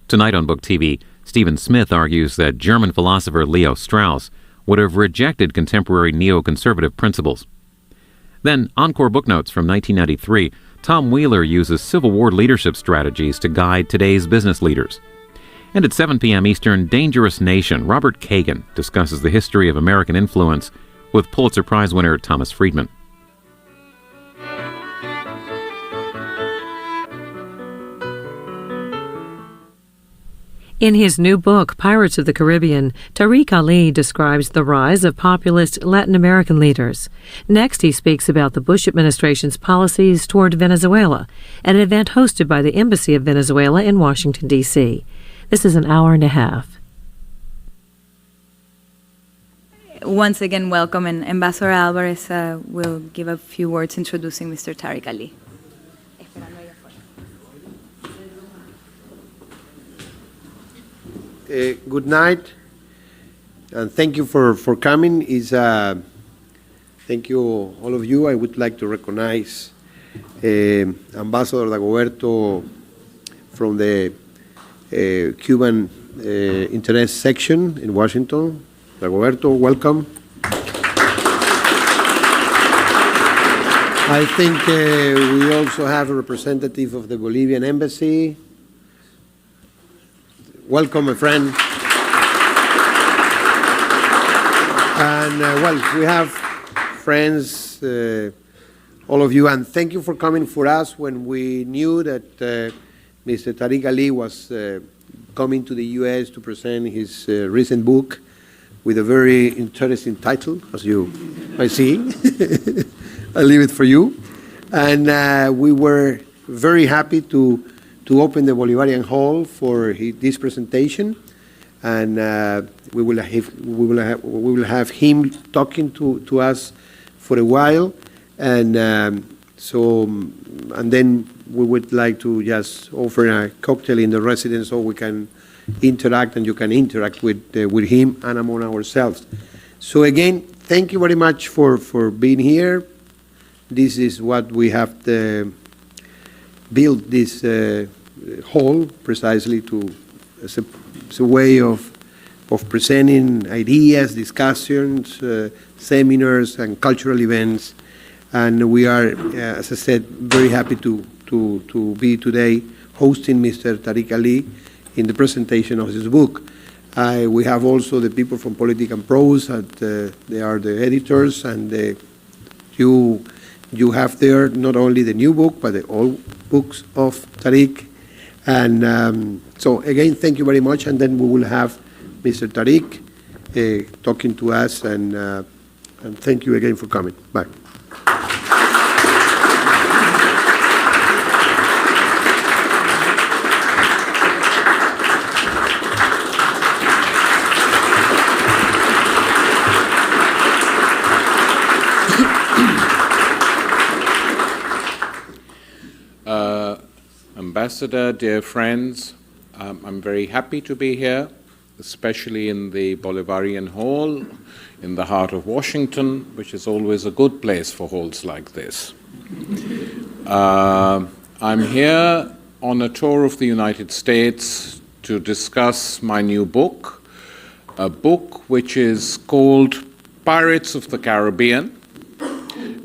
Tonight on Book TV, Stephen Smith argues that German philosopher Leo Strauss would have rejected contemporary neoconservative principles. Then, Encore Book Notes from 1993, Tom Wheeler uses Civil War leadership strategies to guide today's business leaders. And at 7 p.m. Eastern, Dangerous Nation, Robert Kagan discusses the history of American influence with Pulitzer Prize winner Thomas Friedman. In his new book, Pirates of the Caribbean, Tariq Ali describes the rise of populist Latin American leaders. Next, he speaks about the Bush administration's policies toward Venezuela, at an event hosted by the Embassy of Venezuela in Washington, D.C. This is an hour and a half. Once again, welcome, and Ambassador Alvarez will give a few words introducing Mr. Tariq Ali. Good night, and thank you for coming. Thank you, all of you. I would like to recognize Ambassador Dagoberto from the Cuban Interest Section in Washington. Dagoberto, welcome. I think we also have a representative of the Bolivian Embassy. Welcome, my friend. And, we have friends, all of you, and thank you for coming for us when we knew that Mr. Tariq Ali was coming to the U.S. to present his recent book with a very interesting title, as you might see. I'll leave it for you. And we were very happy to open the Bolivarian Hall for this presentation, and we will have him talking to us for a while, and then we would like to just offer a cocktail in the residence so we can interact, and you can interact with him and among ourselves. So again, thank you very much for being here. This is what we have built this hall precisely as a way of presenting ideas, discussions, seminars, and cultural events. And we are, as I said, very happy to be today hosting Mr. Tariq Ali in the presentation of his book. We have also the people from Politics and Prose, they are the editors, and you have there not only the new book, but the old books of Tariq. And so again, thank you very much, and then we will have Mr. Tariq talking to us, and thank you again for coming. Bye. Ambassador, dear friends, I'm very happy to be here, especially in the Bolivarian Hall in the heart of Washington, which is always a good place for halls like this. I'm here on a tour of the United States to discuss my new book, a book which is called Pirates of the Caribbean.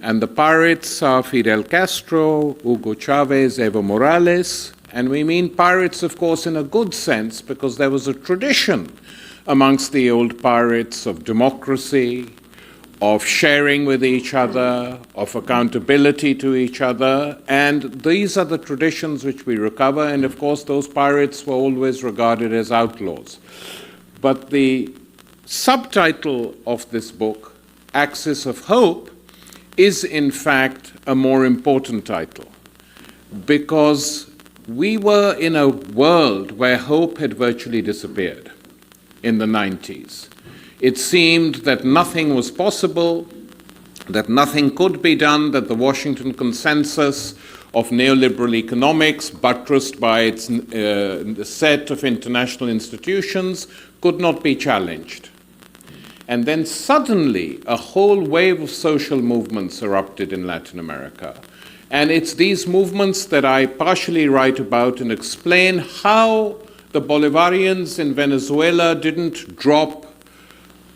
And the pirates are Fidel Castro, Hugo Chavez, Evo Morales, and we mean pirates, of course, in a good sense, because there was a tradition amongst the old pirates of democracy, of sharing with each other, of accountability to each other, and these are the traditions which we recover, and of course those pirates were always regarded as outlaws. But the subtitle of this book, Axis of Hope, is in fact a more important title, because we were in a world where hope had virtually disappeared in the 90s. It seemed that nothing was possible, that nothing could be done, that the Washington consensus of neoliberal economics, buttressed by its set of international institutions, could not be challenged. And then suddenly, a whole wave of social movements erupted in Latin America. And it's these movements that I partially write about and explain how the Bolivarians in Venezuela didn't drop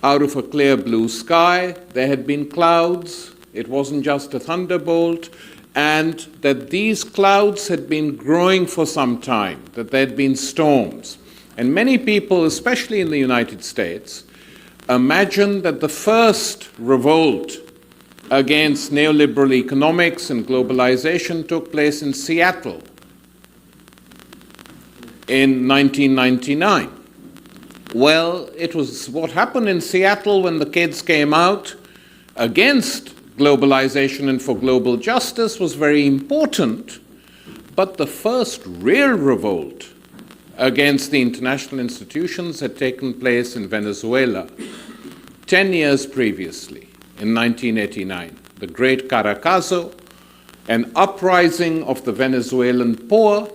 out of a clear blue sky. There had been clouds. It wasn't just a thunderbolt. And that these clouds had been growing for some time, that there had been storms. And many people, especially in the United States, imagined that the first revolt against neoliberal economics and globalization took place in Seattle in 1999. Well, it was what happened in Seattle when the kids came out against globalization and for global justice was very important, but the first real revolt against the international institutions had taken place in Venezuela 10 years previously, in 1989. The Great Caracazo, an uprising of the Venezuelan poor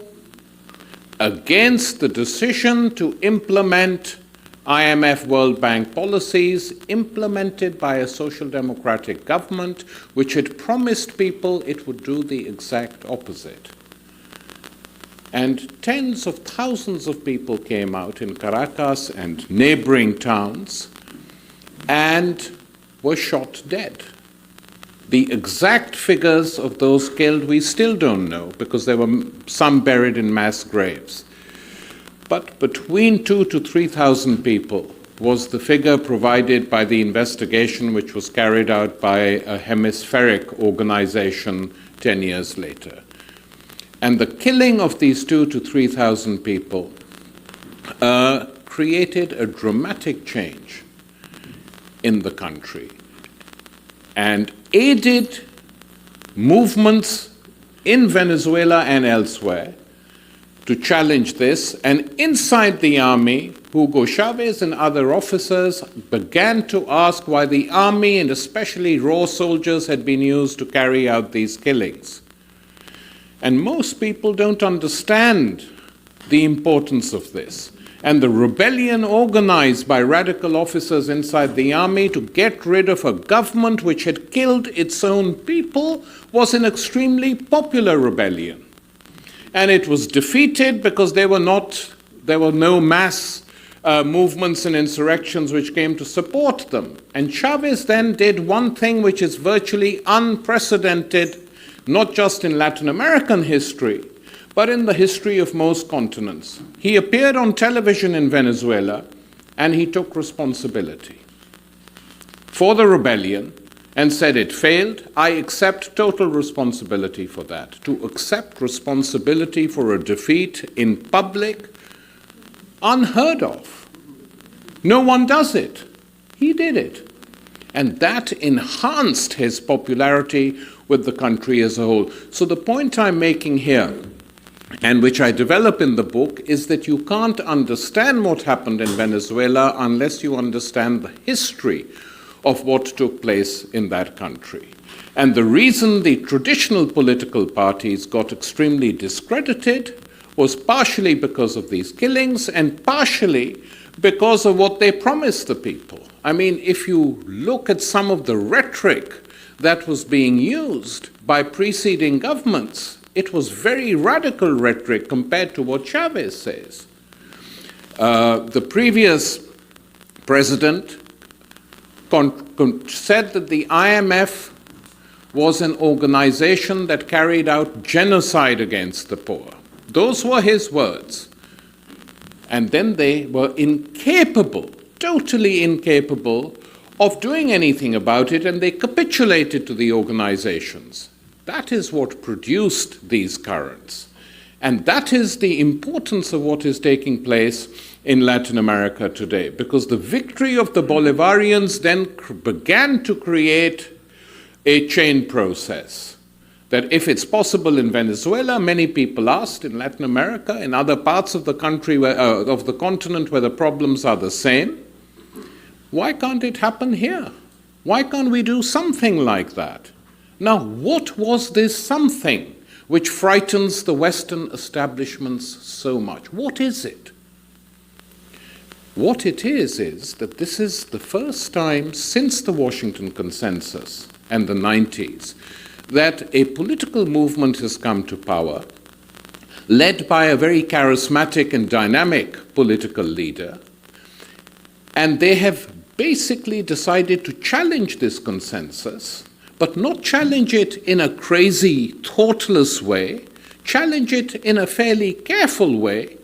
against the decision to implement IMF World Bank policies implemented by a social democratic government which had promised people it would do the exact opposite. And tens of thousands of people came out in Caracas and neighboring towns and were shot dead. The exact figures of those killed we still don't know because there were some buried in mass graves. But between 2,000 to 3,000 people was the figure provided by the investigation which was carried out by a hemispheric organization 10 years later. And the killing of these 2,000 to 3,000 people created a dramatic change in the country and aided movements in Venezuela and elsewhere to challenge this. And inside the army, Hugo Chavez and other officers began to ask why the army, and especially raw soldiers, had been used to carry out these killings. And most people don't understand the importance of this. And the rebellion organized by radical officers inside the army to get rid of a government which had killed its own people was an extremely popular rebellion. And it was defeated because there were no mass movements and insurrections which came to support them. And Chavez then did one thing which is virtually unprecedented, not just in Latin American history, but in the history of most continents. He appeared on television in Venezuela and he took responsibility for the rebellion and said it failed. I accept total responsibility for that. To accept responsibility for a defeat in public, unheard of. No one does it. He did it. And that enhanced his popularity with the country as a whole. So the point I'm making here, and which I develop in the book, is that you can't understand what happened in Venezuela unless you understand the history of what took place in that country. And the reason the traditional political parties got extremely discredited was partially because of these killings and partially because of what they promised the people. I mean, if you look at some of the rhetoric that was being used by preceding governments, it was very radical rhetoric compared to what Chavez says. The previous president said that the IMF was an organization that carried out genocide against the poor. Those were his words. And then they were incapable, totally incapable, of doing anything about it, and they capitulated to the organizations. That is what produced these currents. And that is the importance of what is taking place in Latin America today, because the victory of the Bolivarians then began to create a chain process. That if it's possible in Venezuela, many people asked, in Latin America, in other parts of the country, of the continent where the problems are the same, why can't it happen here? Why can't we do something like that? Now, what was this something which frightens the Western establishments so much? What is it? What it is that this is the first time since the Washington Consensus and the 90s that a political movement has come to power led by a very charismatic and dynamic political leader. And they have basically decided to challenge this consensus, but not challenge it in a crazy, thoughtless way, challenge it in a fairly careful way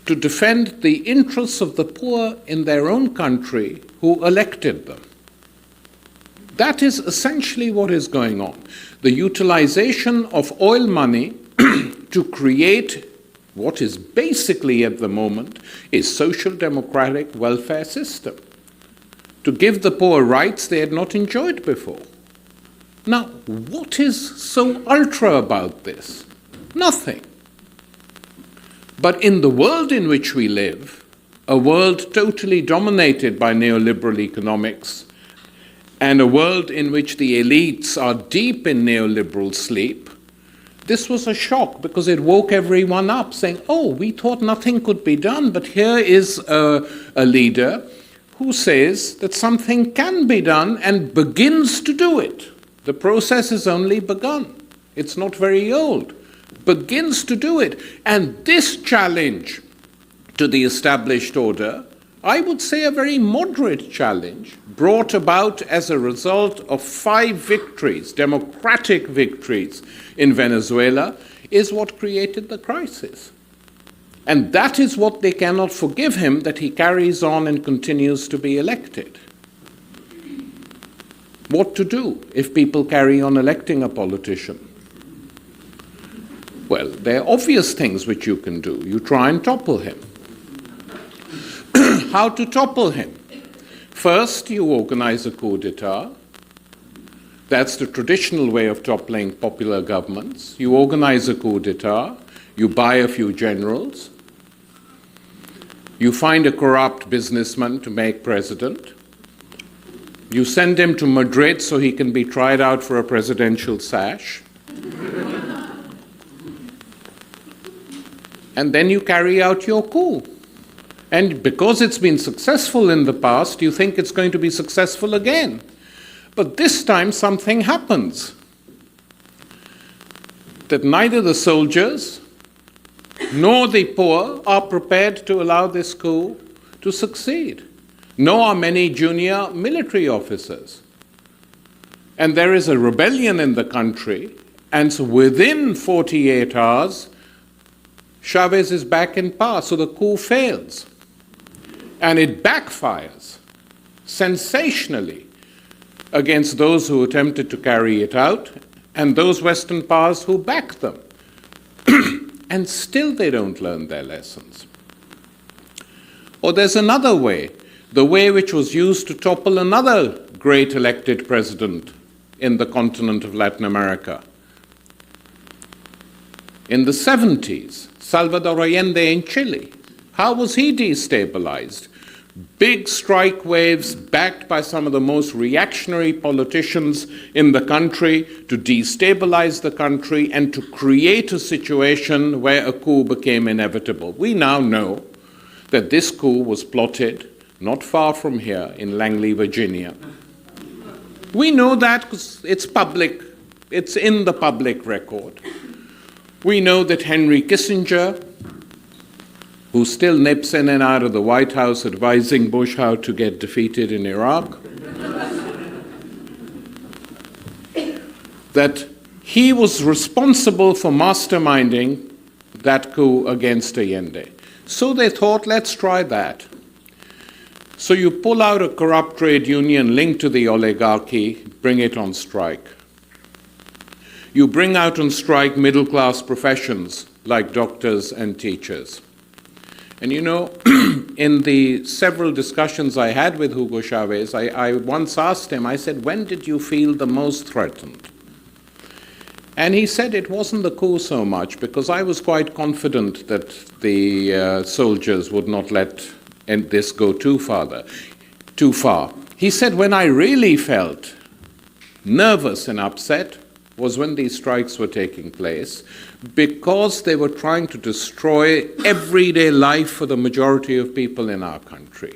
to defend the interests of the poor in their own country who elected them. That is essentially what is going on. The utilization of oil money to create what is basically at the moment a social democratic welfare system, to give the poor rights they had not enjoyed before. Now, what is so ultra about this? Nothing. But in the world in which we live, a world totally dominated by neoliberal economics, and a world in which the elites are deep in neoliberal sleep, this was a shock because it woke everyone up saying, oh, we thought nothing could be done, but here is a leader who says that something can be done and begins to do it. The process has only begun. It's not very old. Begins to do it. And this challenge to the established order, I would say a very moderate challenge, brought about as a result of 5 victories, democratic victories in Venezuela, is what created the crisis. And that is what they cannot forgive him, that he carries on and continues to be elected. What to do if people carry on electing a politician? Well, there are obvious things which you can do. You try and topple him. How to topple him? First, you organize a coup d'etat. That's the traditional way of toppling popular governments. You organize a coup d'etat. You buy a few generals. You find a corrupt businessman to make president. You send him to Madrid so he can be tried out for a presidential sash. And then you carry out your coup. And because it's been successful in the past, you think it's going to be successful again. But this time something happens. That neither the soldiers nor the poor are prepared to allow this coup to succeed. Nor are many junior military officers. And there is a rebellion in the country, and so within 48 hours, Chavez is back in power, so the coup fails. And it backfires sensationally against those who attempted to carry it out and those Western powers who backed them. And still they don't learn their lessons. Or there's another way, the way which was used to topple another great elected president in the continent of Latin America. In the 70s, Salvador Allende in Chile. How was he destabilized? Big strike waves backed by some of the most reactionary politicians in the country to destabilize the country and to create a situation where a coup became inevitable. We now know that this coup was plotted not far from here in Langley, Virginia. We know that because it's public, it's in the public record. We know that Henry Kissinger, who still nips in and out of the White House advising Bush how to get defeated in Iraq, that he was responsible for masterminding that coup against Allende. So they thought, let's try that. So you pull out a corrupt trade union linked to the oligarchy, bring it on strike. You bring out on strike middle-class professions like doctors and teachers. And you know, in the several discussions I had with Hugo Chavez, I once asked him, I said, when did you feel the most threatened? And he said it wasn't the coup so much, because I was quite confident that the soldiers would not let this go too far. He said, when I really felt nervous and upset was when these strikes were taking place, because they were trying to destroy everyday life for the majority of people in our country.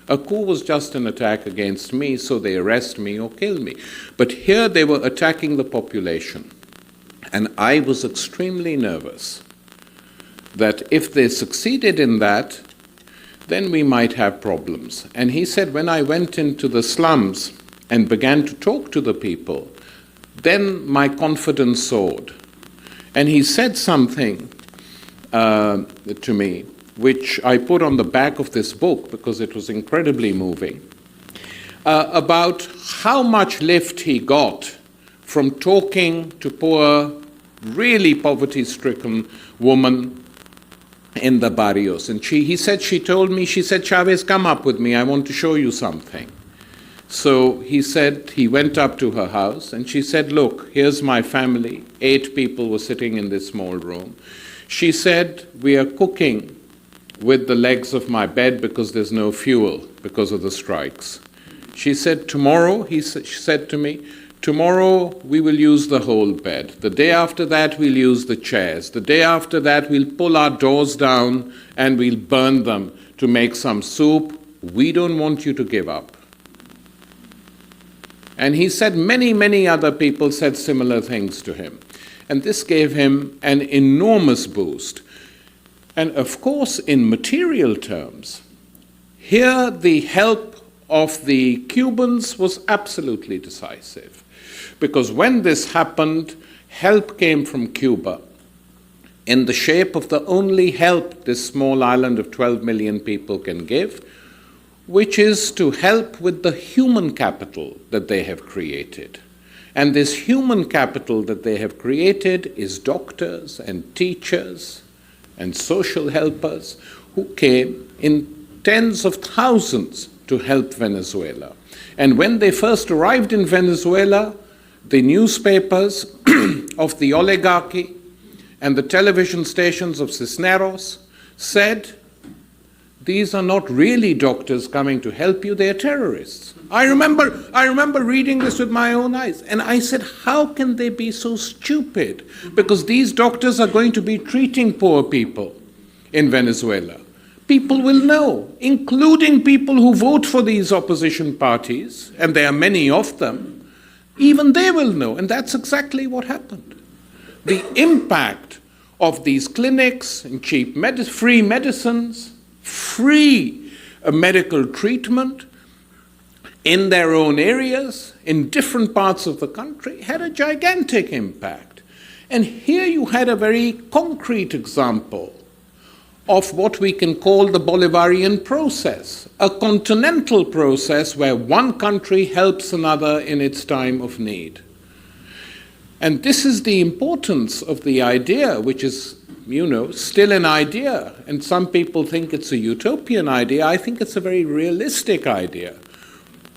A coup was just an attack against me, so they arrest me or kill me. But here they were attacking the population. And I was extremely nervous that if they succeeded in that, then we might have problems. And he said, when I went into the slums and began to talk to the people, then my confidence soared. And he said something to me, which I put on the back of this book because it was incredibly moving, about how much lift he got from talking to poor, really poverty-stricken woman in the barrios. And he said, Chavez, come up with me, I want to show you something. So he said, he went up to her house and she said, look, here's my family. 8 people were sitting in this small room. She said, we are cooking with the legs of my bed because there's no fuel because of the strikes. She said, tomorrow, she said to me, tomorrow we will use the whole bed. The day after that we'll use the chairs. The day after that we'll pull our doors down and we'll burn them to make some soup. We don't want you to give up. And he said many other people said similar things to him. And this gave him an enormous boost. And of course, in material terms, here the help of the Cubans was absolutely decisive. Because when this happened, help came from Cuba in the shape of the only help this small island of 12 million people can give, which is to help with the human capital that they have created. And this human capital that they have created is doctors and teachers and social helpers who came in tens of thousands to help Venezuela. And when they first arrived in Venezuela, the newspapers of the oligarchy and the television stations of Cisneros said, these are not really doctors coming to help you, they're terrorists. I remember reading this with my own eyes, and I said, how can they be so stupid? Because these doctors are going to be treating poor people in Venezuela. People will know, including people who vote for these opposition parties, and there are many of them, even they will know, and that's exactly what happened. The impact of these clinics and cheap free medicines, free medical treatment in their own areas, in different parts of the country, had a gigantic impact. And here you had a very concrete example of what we can call the Bolivarian process, a continental process where one country helps another in its time of need. And this is the importance of the idea, which is, still an idea. And some people think it's a utopian idea. I think it's a very realistic idea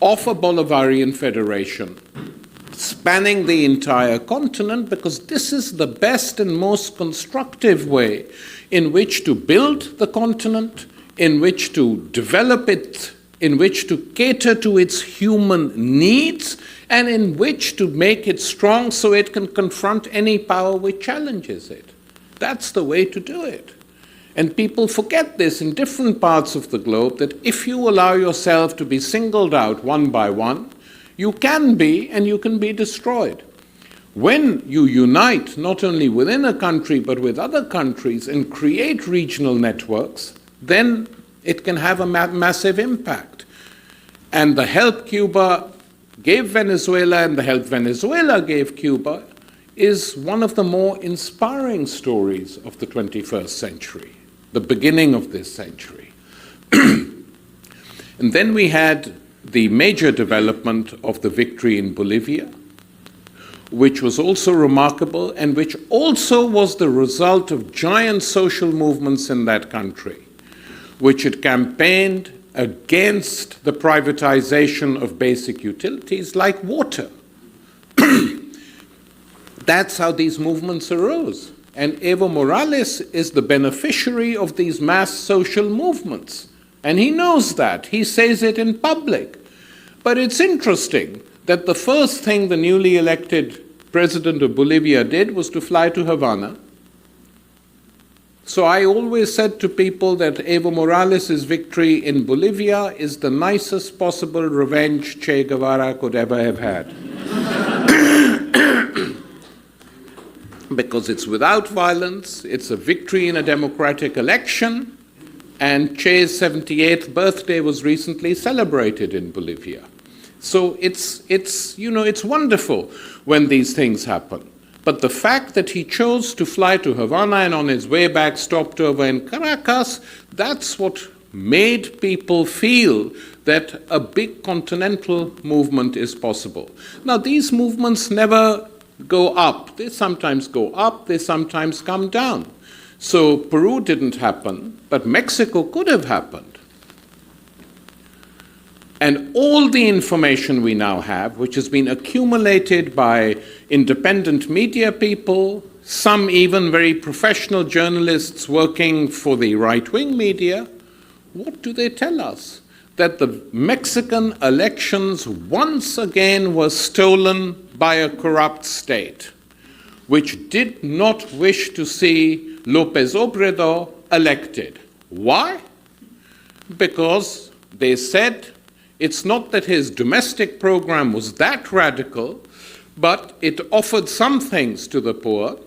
of a Bolivarian federation spanning the entire continent, because this is the best and most constructive way in which to build the continent, in which to develop it, in which to cater to its human needs, and in which to make it strong so it can confront any power which challenges it. That's the way to do it. And people forget this in different parts of the globe, that if you allow yourself to be singled out one by one, you can be, and you can be destroyed. When you unite not only within a country but with other countries and create regional networks, then it can have a massive impact. And the help Cuba gave Venezuela and the help Venezuela gave Cuba is one of the more inspiring stories of the 21st century, the beginning of this century. And then we had the major development of the victory in Bolivia, which was also remarkable and which also was the result of giant social movements in that country, which had campaigned against the privatization of basic utilities like water. That's how these movements arose. And Evo Morales is the beneficiary of these mass social movements. And he knows that. He says it in public. But it's interesting that the first thing the newly elected president of Bolivia did was to fly to Havana. So I always said to people that Evo Morales' victory in Bolivia is the nicest possible revenge Che Guevara could ever have had. because it's without violence, it's a victory in a democratic election, and Che's 78th birthday was recently celebrated in Bolivia. So it's wonderful when these things happen. But the fact that he chose to fly to Havana and on his way back stopped over in Caracas, that's what made people feel that a big continental movement is possible. Now, these movements never go up. They sometimes go up, they sometimes come down. So Peru didn't happen, but Mexico could have happened. And all the information we now have, which has been accumulated by independent media people, some even very professional journalists working for the right-wing media, what do they tell us? That the Mexican elections once again were stolen by a corrupt state, which did not wish to see López Obrador elected. Why? Because they said it's not that his domestic program was that radical, but it offered some things to the poor.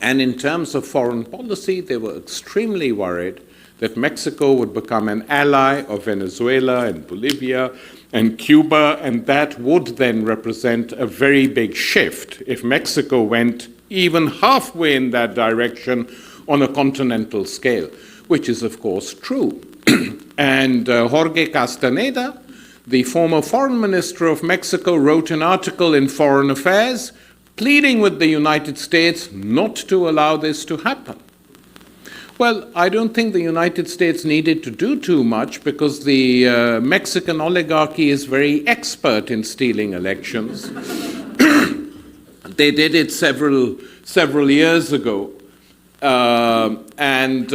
And in terms of foreign policy, they were extremely worried that Mexico would become an ally of Venezuela and Bolivia and Cuba, and that would then represent a very big shift if Mexico went even halfway in that direction on a continental scale, which is, of course, true. And Jorge Castaneda, the former foreign minister of Mexico, wrote an article in Foreign Affairs pleading with the United States not to allow this to happen. Well, I don't think the United States needed to do too much because the Mexican oligarchy is very expert in stealing elections. They did it several years ago. And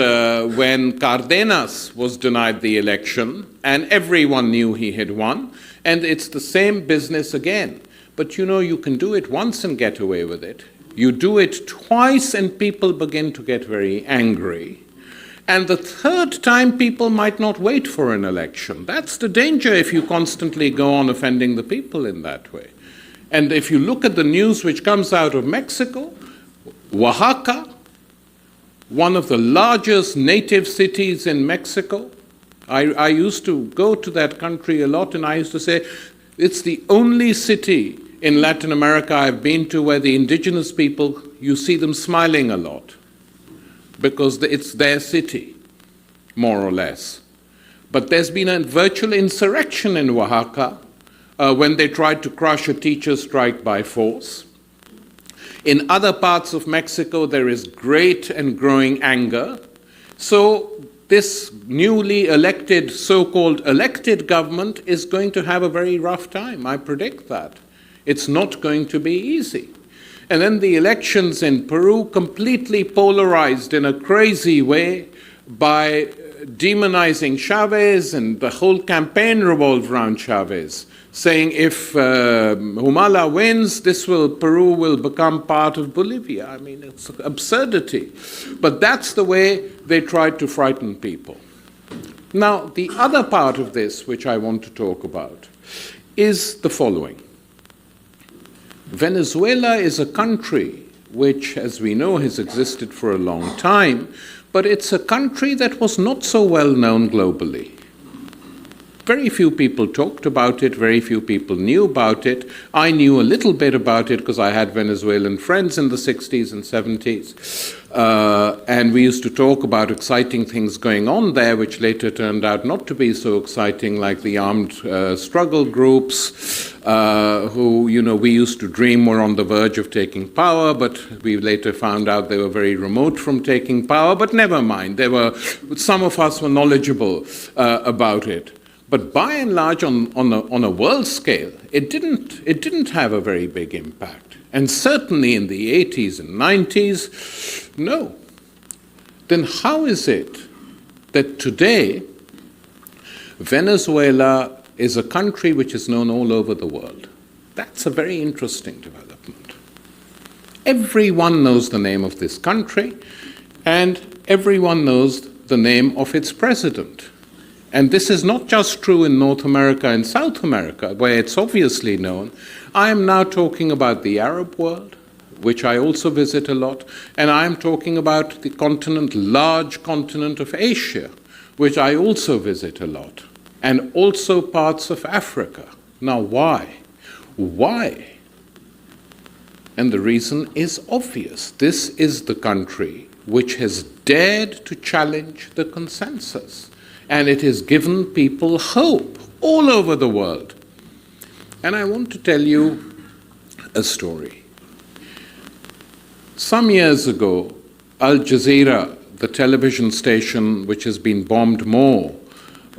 when Cardenas was denied the election, and everyone knew he had won, and it's the same business again. But you can do it once and get away with it. You do it twice and people begin to get very angry. And the third time, people might not wait for an election. That's the danger if you constantly go on offending the people in that way. And if you look at the news which comes out of Mexico, Oaxaca, one of the largest native cities in Mexico, I used to go to that country a lot, and I used to say, it's the only city in Latin America I've been to where the indigenous people, you see them smiling a lot, because it's their city, more or less. But there's been a virtual insurrection in Oaxaca when they tried to crush a teacher strike by force. In other parts of Mexico, there is great and growing anger. So this newly elected, so-called elected government is going to have a very rough time. I predict that. It's not going to be easy. And then the elections in Peru completely polarized in a crazy way by demonizing Chavez, and the whole campaign revolved around Chavez, saying if Humala wins, Peru will become part of Bolivia. I mean, it's absurdity. But that's the way they tried to frighten people. Now, the other part of this, which I want to talk about, is the following. Venezuela is a country which, as we know, has existed for a long time, but it's a country that was not so well known globally. Very few people talked about it, very few people knew about it. I knew a little bit about it because I had Venezuelan friends in the 60s and 70s. And we used to talk about exciting things going on there, which later turned out not to be so exciting, like the armed struggle groups, who, we used to dream were on the verge of taking power, but we later found out they were very remote from taking power. But never mind, some of us were knowledgeable about it. But by and large, on a world scale, it didn't have a very big impact. And certainly in the 80s and 90s, no. Then how is it that today Venezuela is a country which is known all over the world? That's a very interesting development. Everyone knows the name of this country, and everyone knows the name of its president. And this is not just true in North America and South America, where it's obviously known. I am now talking about the Arab world, which I also visit a lot, and I'm talking about the large continent of Asia, which I also visit a lot, and also parts of Africa. Now, why? Why? And the reason is obvious. This is the country which has dared to challenge the consensus, and it has given people hope all over the world. And I want to tell you a story. Some years ago, Al Jazeera, the television station which has been bombed more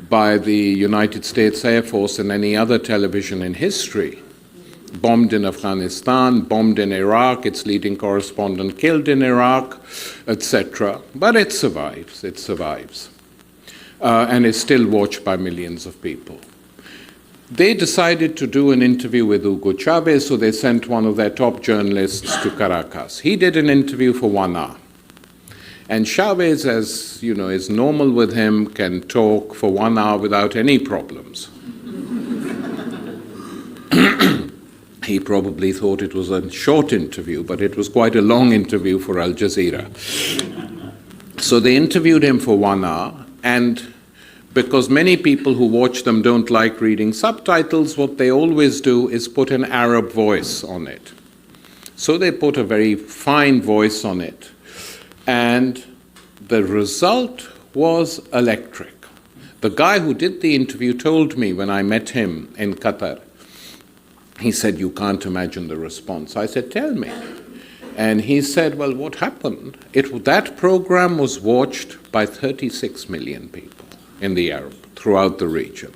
by the United States Air Force than any other television in history, bombed in Afghanistan, bombed in Iraq, its leading correspondent killed in Iraq, etc. But it survives, and is still watched by millions of people. They decided to do an interview with Hugo Chavez, so they sent one of their top journalists to Caracas. He did an interview for 1 hour. And Chavez, as you know, is normal with him, can talk for 1 hour without any problems. He probably thought it was a short interview, but it was quite a long interview for Al Jazeera. So they interviewed him for 1 hour, and because many people who watch them don't like reading subtitles, what they always do is put an Arab voice on it. So they put a very fine voice on it, and the result was electric. The guy who did the interview told me when I met him in Qatar, he said, "You can't imagine the response." I said, "Tell me." And he said, "Well, what happened? That program was watched by 36 million people in the Arab, throughout the region.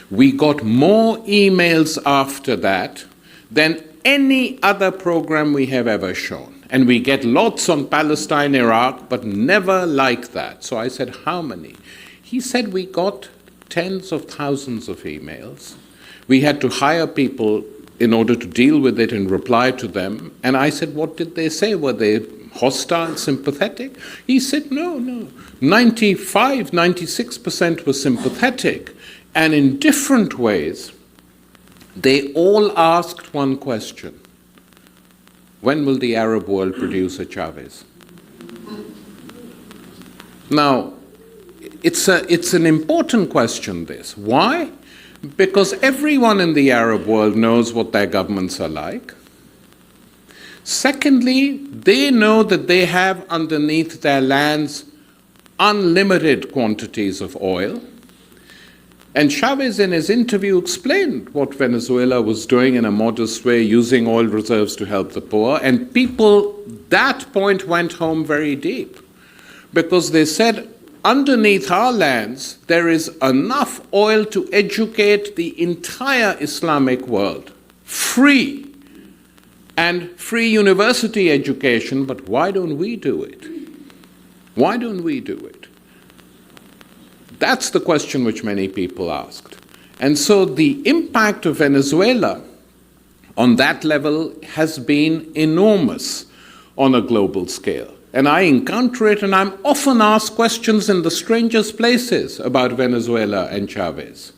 We got more emails after that than any other program we have ever shown. And we get lots on Palestine, Iraq, but never like that." So I said, "How many?" He said, "We got tens of thousands of emails. We had to hire people in order to deal with it and reply to them." And I said, "What did they say? Were they hostile, sympathetic?" He said, no. 95, 96% were sympathetic. And in different ways, they all asked one question: when will the Arab world produce a Chavez? Now, it's an important question, this. Why? Because everyone in the Arab world knows what their governments are like. Secondly, they know that they have underneath their lands unlimited quantities of oil. And Chavez in his interview explained what Venezuela was doing in a modest way, using oil reserves to help the poor. And people, that point went home very deep, because they said, underneath our lands, there is enough oil to educate the entire Islamic world, free, and free university education, but why don't we do it? Why don't we do it? That's the question which many people asked. And so the impact of Venezuela on that level has been enormous on a global scale. And I encounter it, and I'm often asked questions in the strangest places about Venezuela and Chavez.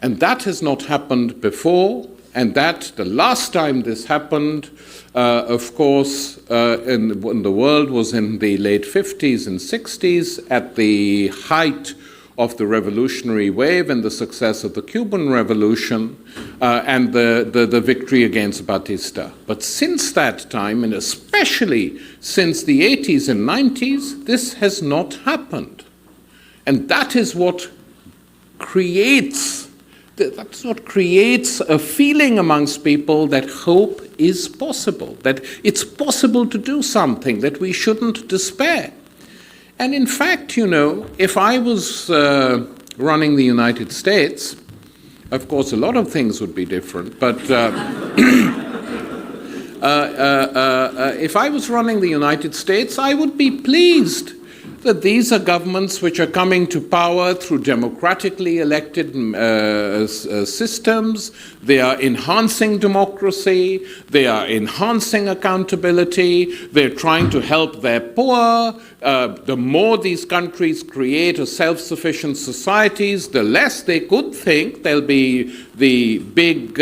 And that has not happened before, and that the last time this happened, of course, when the world was in the late 50s and 60s, at the height of the revolutionary wave and the success of the Cuban Revolution, and the victory against Batista. But since that time, and especially since the 80s and 90s, this has not happened. And that is what creates a feeling amongst people that hope is possible, that it's possible to do something, that we shouldn't despair. And in fact, you know, if I was running the United States, of course, a lot of things would be different, but if I was running the United States, I would be pleased that these are governments which are coming to power through democratically elected systems. They are enhancing democracy. They are enhancing accountability. They're trying to help their poor. The more these countries create a self-sufficient societies, the less they could think there'll be the big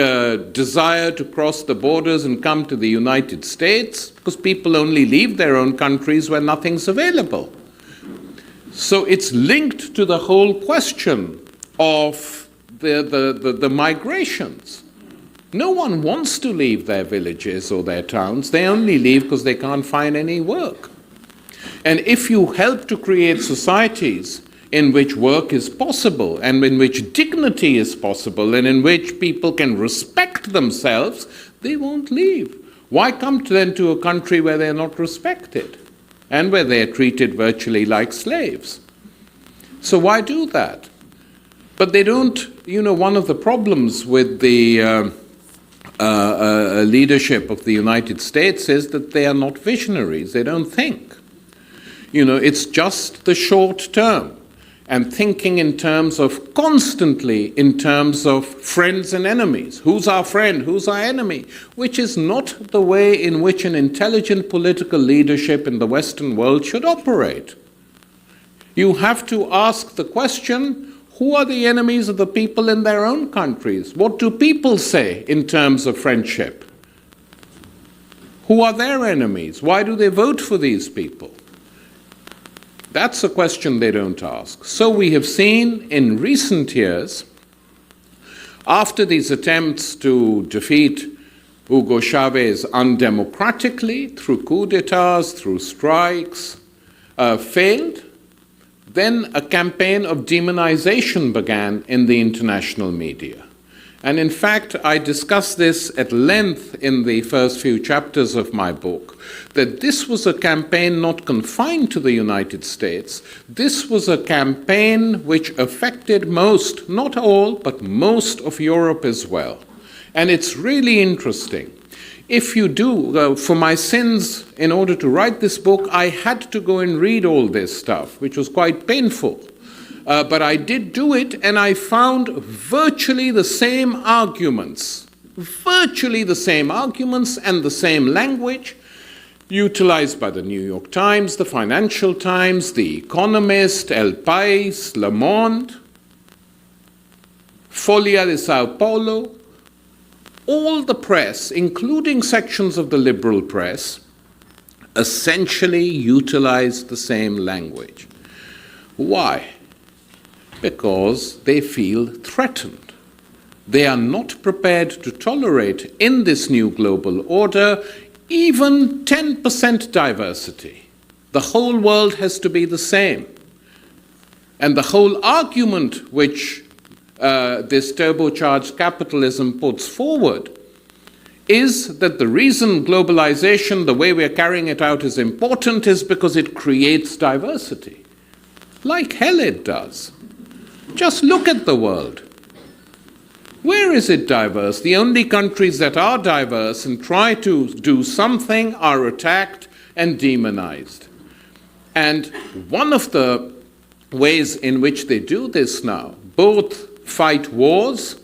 desire to cross the borders and come to the United States, because people only leave their own countries when nothing's available. So it's linked to the whole question of the migrations. No one wants to leave their villages or their towns. They only leave because they can't find any work. And if you help to create societies in which work is possible and in which dignity is possible and in which people can respect themselves, they won't leave. Why come then to a country where they're not respected and where they're treated virtually like slaves? So why do that? But they don't, one of the problems with the leadership of the United States is that they are not visionaries. They don't think. It's just the short term and thinking in terms of constantly in terms of friends and enemies. Who's our friend? Who's our enemy? Which is not the way in which an intelligent political leadership in the Western world should operate. You have to ask the question, who are the enemies of the people in their own countries? What do people say in terms of friendship? Who are their enemies? Why do they vote for these people? That's a question they don't ask. So we have seen in recent years, after these attempts to defeat Hugo Chavez undemocratically, through coups d'etats, through strikes, failed, then a campaign of demonization began in the international media. And in fact, I discuss this at length in the first few chapters of my book, that this was a campaign not confined to the United States. This was a campaign which affected most, not all, but most of Europe as well. And it's really interesting. If you do, for my sins, in order to write this book, I had to go and read all this stuff, which was quite painful. But I did do it, and I found virtually the same arguments and the same language utilized by the New York Times, the Financial Times, the Economist, El País, Le Monde, Folha de Sao Paulo. All the press, including sections of the liberal press, essentially utilized the same language. Why? Because they feel threatened. They are not prepared to tolerate in this new global order even 10% diversity. The whole world has to be the same. And the whole argument which this turbocharged capitalism puts forward is that the reason globalization, the way we're carrying it out, is important is because it creates diversity. Like hell it does. Just look at the world. Where is it diverse? The only countries that are diverse and try to do something are attacked and demonized. And one of the ways in which they do this now, both fight wars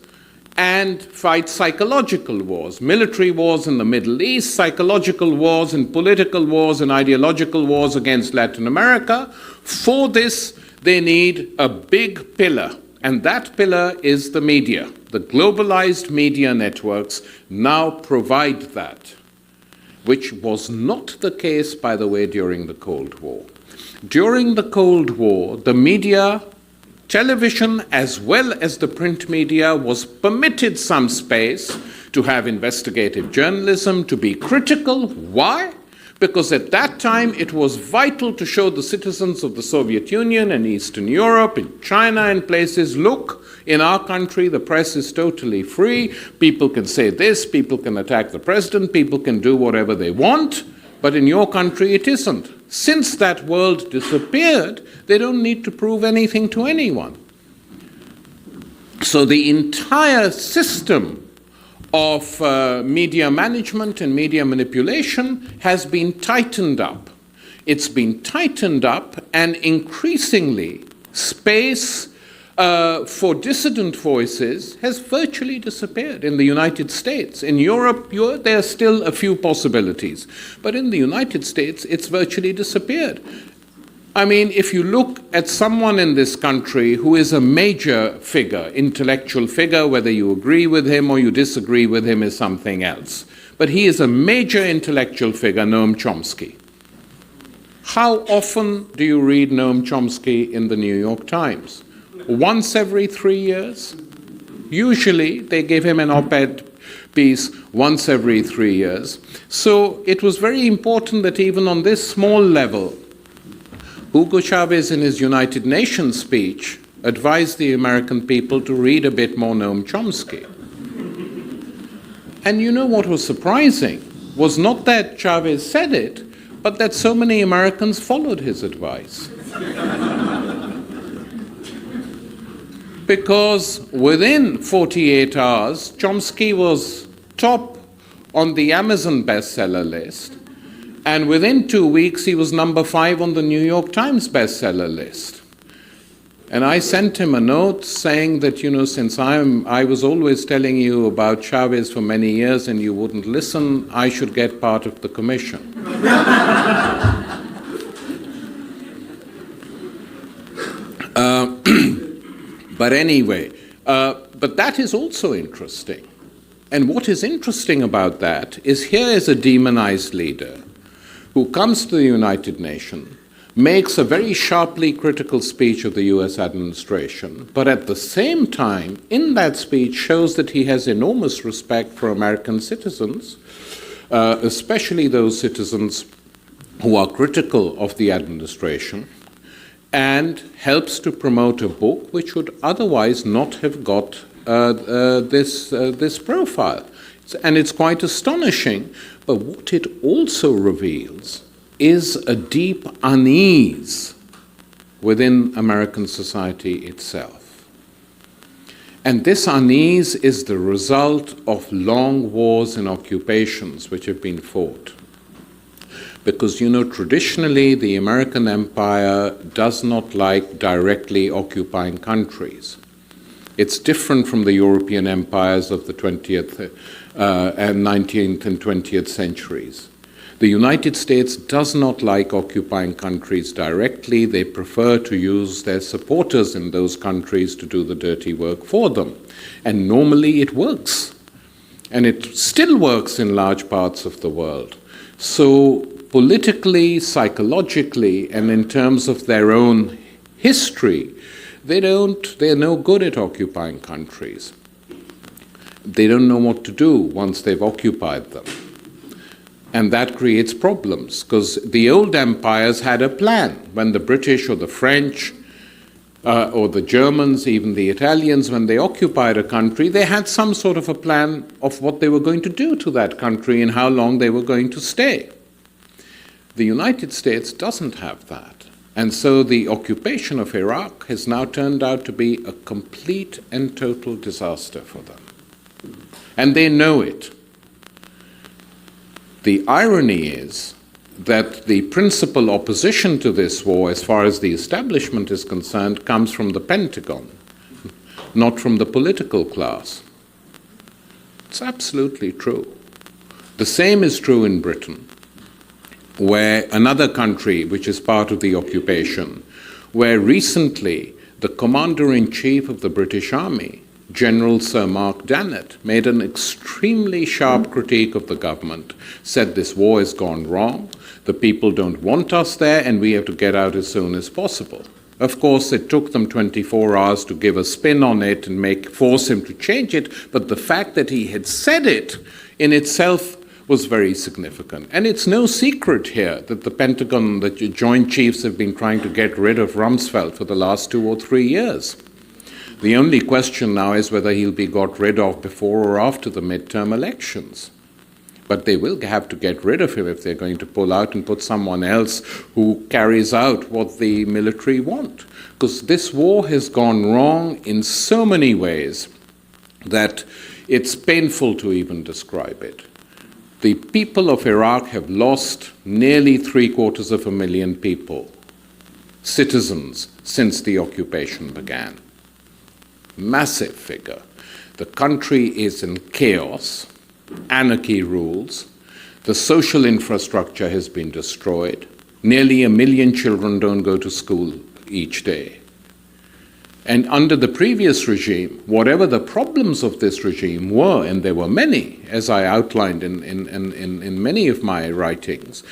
and fight psychological wars, military wars in the Middle East, psychological wars and political wars and ideological wars against Latin America. For this, they need a big pillar, and that pillar is the media. The globalized media networks now provide that, which was not the case, by the way, during the Cold War. During the Cold War, the media, television as well as the print media, was permitted some space to have investigative journalism, to be critical. Why? Because at that time it was vital to show the citizens of the Soviet Union and Eastern Europe, in China and places, look, in our country the press is totally free, people can say this, people can attack the president, people can do whatever they want, but in your country it isn't. Since that world disappeared, they don't need to prove anything to anyone. So the entire system of media management and media manipulation has been tightened up. It's been tightened up, and increasingly space for dissident voices has virtually disappeared in the United States. In Europe, there are still a few possibilities, but in the United States, it's virtually disappeared. I mean, if you look at someone in this country who is a major figure, intellectual figure, whether you agree with him or you disagree with him is something else, but he is a major intellectual figure, Noam Chomsky. How often do you read Noam Chomsky in the New York Times? Once every 3 years? Usually they give him an op-ed piece once every 3 years. So it was very important that even on this small level, Hugo Chavez in his United Nations speech advised the American people to read a bit more Noam Chomsky. And you know what was surprising was not that Chavez said it, but that so many Americans followed his advice. Because within 48 hours, Chomsky was top on the Amazon bestseller list, and within 2 weeks, he was number 5 on the New York Times bestseller list. And I sent him a note saying that, since I was always telling you about Chavez for many years and you wouldn't listen, I should get part of the commission. But anyway, but that is also interesting. And what is interesting about that is here is a demonized leader who comes to the United Nations, makes a very sharply critical speech of the US administration, but at the same time, in that speech, shows that he has enormous respect for American citizens, especially those citizens who are critical of the administration, and helps to promote a book which would otherwise not have got this profile. And it's quite astonishing, but what it also reveals is a deep unease within American society itself. And this unease is the result of long wars and occupations which have been fought. Because, traditionally the American empire does not like directly occupying countries. It's different from the European empires of the 20th and 19th and 20th centuries. The United States does not like occupying countries directly. They prefer to use their supporters in those countries to do the dirty work for them. And normally it works. And it still works in large parts of the world. So politically, psychologically, and in terms of their own history, they're no good at occupying countries. They don't know what to do once they've occupied them. And that creates problems, because the old empires had a plan. When the British or the French or the Germans, even the Italians, when they occupied a country, they had some sort of a plan of what they were going to do to that country and how long they were going to stay. The United States doesn't have that. And so the occupation of Iraq has now turned out to be a complete and total disaster for them. And they know it. The irony is that the principal opposition to this war, as far as the establishment is concerned, comes from the Pentagon, not from the political class. It's absolutely true. The same is true in Britain, where another country which is part of the occupation, where recently the Commander-in-Chief of the British Army, General Sir Mark Dannatt, made an extremely sharp critique of the government, said this war has gone wrong, the people don't want us there, and we have to get out as soon as possible. Of course, it took them 24 hours to give a spin on it and force him to change it, but the fact that he had said it in itself was very significant. And it's no secret here that the Pentagon, the Joint Chiefs have been trying to get rid of Rumsfeld for the last 2 or 3 years. The only question now is whether he'll be got rid of before or after the midterm elections. But they will have to get rid of him if they're going to pull out and put someone else who carries out what the military want. Because this war has gone wrong in so many ways that it's painful to even describe it. the people of Iraq have lost nearly 750,000 people, citizens, since the occupation began. Massive figure. The country is in chaos. Anarchy rules. The social infrastructure has been destroyed. Nearly 1 million children don't go to school each day. And under the previous regime, whatever the problems of this regime were, and there were many, as I outlined in many of my writings,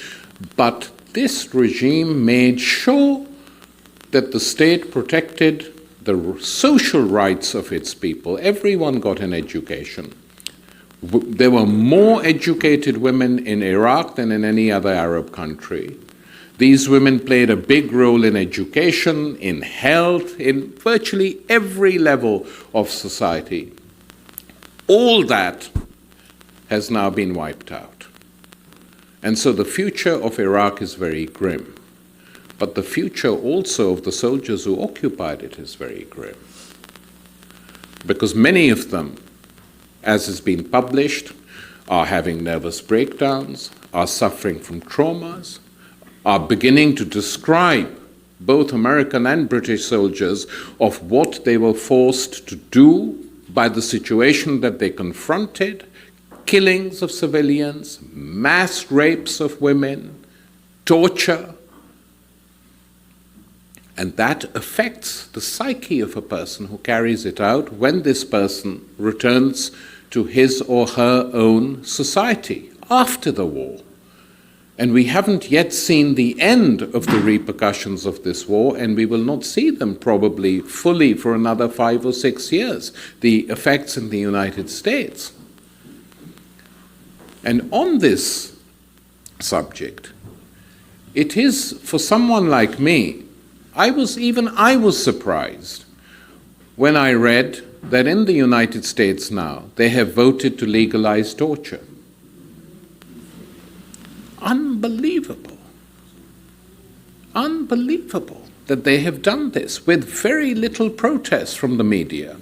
but this regime made sure that the state protected the social rights of its people. Everyone got an education. There were more educated women in Iraq than in any other Arab country. These women played a big role in education, in health, in virtually every level of society. All that has now been wiped out. And so the future of Iraq is very grim. But the future also of the soldiers who occupied it is very grim. Because many of them, as has been published, are having nervous breakdowns, are suffering from traumas, are beginning to describe, both American and British soldiers, of what they were forced to do by the situation that they confronted, killings of civilians, mass rapes of women, torture. And that affects the psyche of a person who carries it out when this person returns to his or her own society after the war. And we haven't yet seen the end of the repercussions of this war, and we will not see them probably fully for another 5 or 6 years, the effects in the United States. And on this subject, it is, for someone like me, I was surprised when I read that in the United States now, they have voted to legalize torture. Unbelievable. Unbelievable that they have done this with very little protest from the media,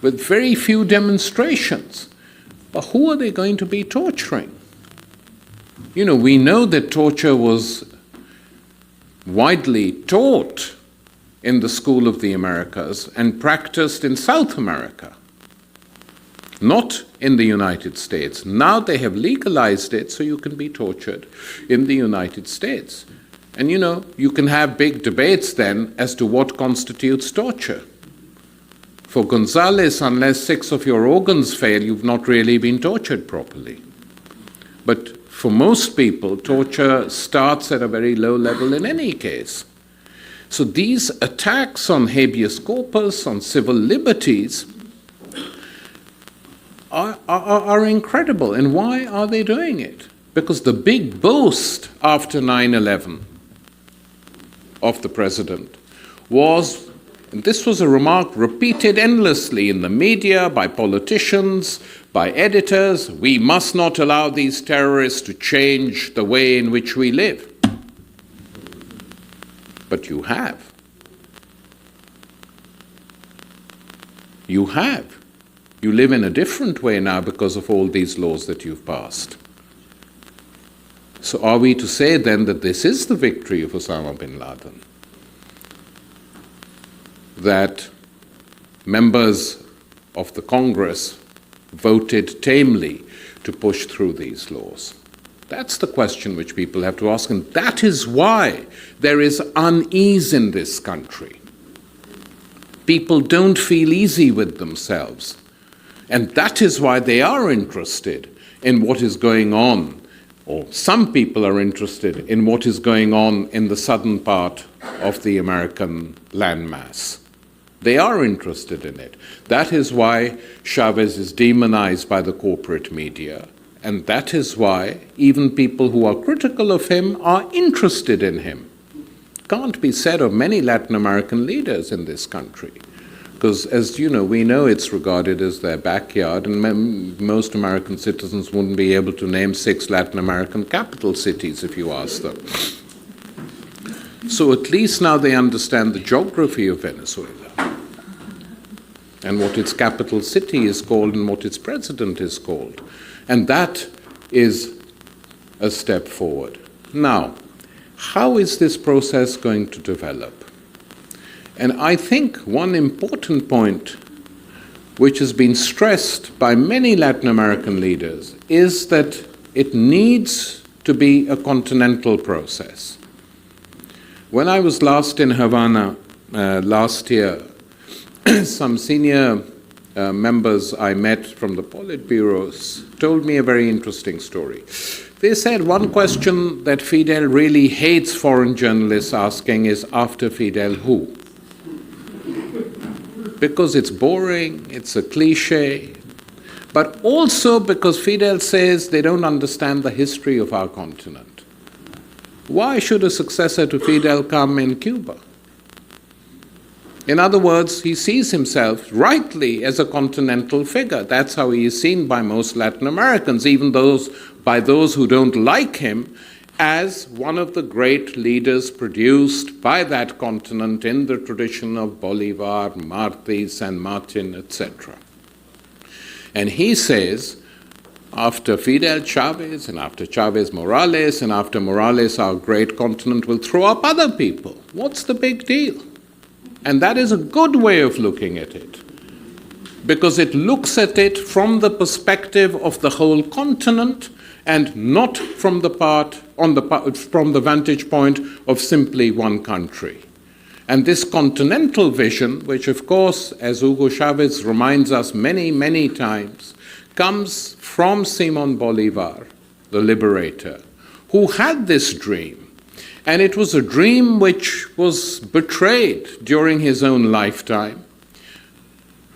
with very few demonstrations. But who are they going to be torturing? You know, we know that torture was widely taught in the School of the Americas and practiced in South America, not in the United States. Now they have legalized it so you can be tortured in the United States. And you know, you can have big debates then as to what constitutes torture. For Gonzales, unless 6 of your organs fail, you've not really been tortured properly. But for most people, torture starts at a very low level in any case. So these attacks on habeas corpus, on civil liberties, are incredible. And why are they doing it? Because the big boast after 9/11 of the president was, and this was a remark repeated endlessly in the media, by politicians, by editors, we must not allow these terrorists to change the way in which we live. But you have. You have. You live in a different way now because of all these laws that you've passed. So are we to say then that this is the victory of Osama bin Laden? That members of the Congress voted tamely to push through these laws? That's the question which people have to ask, and that is why there is unease in this country. People don't feel easy with themselves, and that is why they are interested in what is going on, or some people are interested in what is going on in the southern part of the American landmass. They are interested in it. That is why Chavez is demonized by the corporate media. And that is why even people who are critical of him are interested in him. Can't be said of many Latin American leaders in this country. Because, as you know, we know it's regarded as their backyard, and most American citizens wouldn't be able to name 6 Latin American capital cities if you asked them. So at least now they understand the geography of Venezuela, and what its capital city is called and what its president is called. And that is a step forward. Now, how is this process going to develop? And I think one important point which has been stressed by many Latin American leaders is that it needs to be a continental process. When I was last in Havana last year, some senior members I met from the Politburos told me a very interesting story. They said one question that Fidel really hates foreign journalists asking is, after Fidel, who? Because it's boring, it's a cliche, but also because Fidel says they don't understand the history of our continent. Why should a successor to Fidel come in Cuba? In other words, he sees himself rightly as a continental figure. That's how he is seen by most Latin Americans, even by those who don't like him, as one of the great leaders produced by that continent in the tradition of Bolivar, Martí, San Martin, etc. And he says, after Fidel Chavez, and after Chavez Morales, and after Morales, our great continent will throw up other people. What's the big deal? And that is a good way of looking at it, because it looks at it from the perspective of the whole continent and not from the vantage point of simply one country. And this continental vision, which of course, as Hugo Chavez reminds us many, many times, comes from Simón Bolívar, the liberator, who had this dream. And it was a dream which was betrayed during his own lifetime,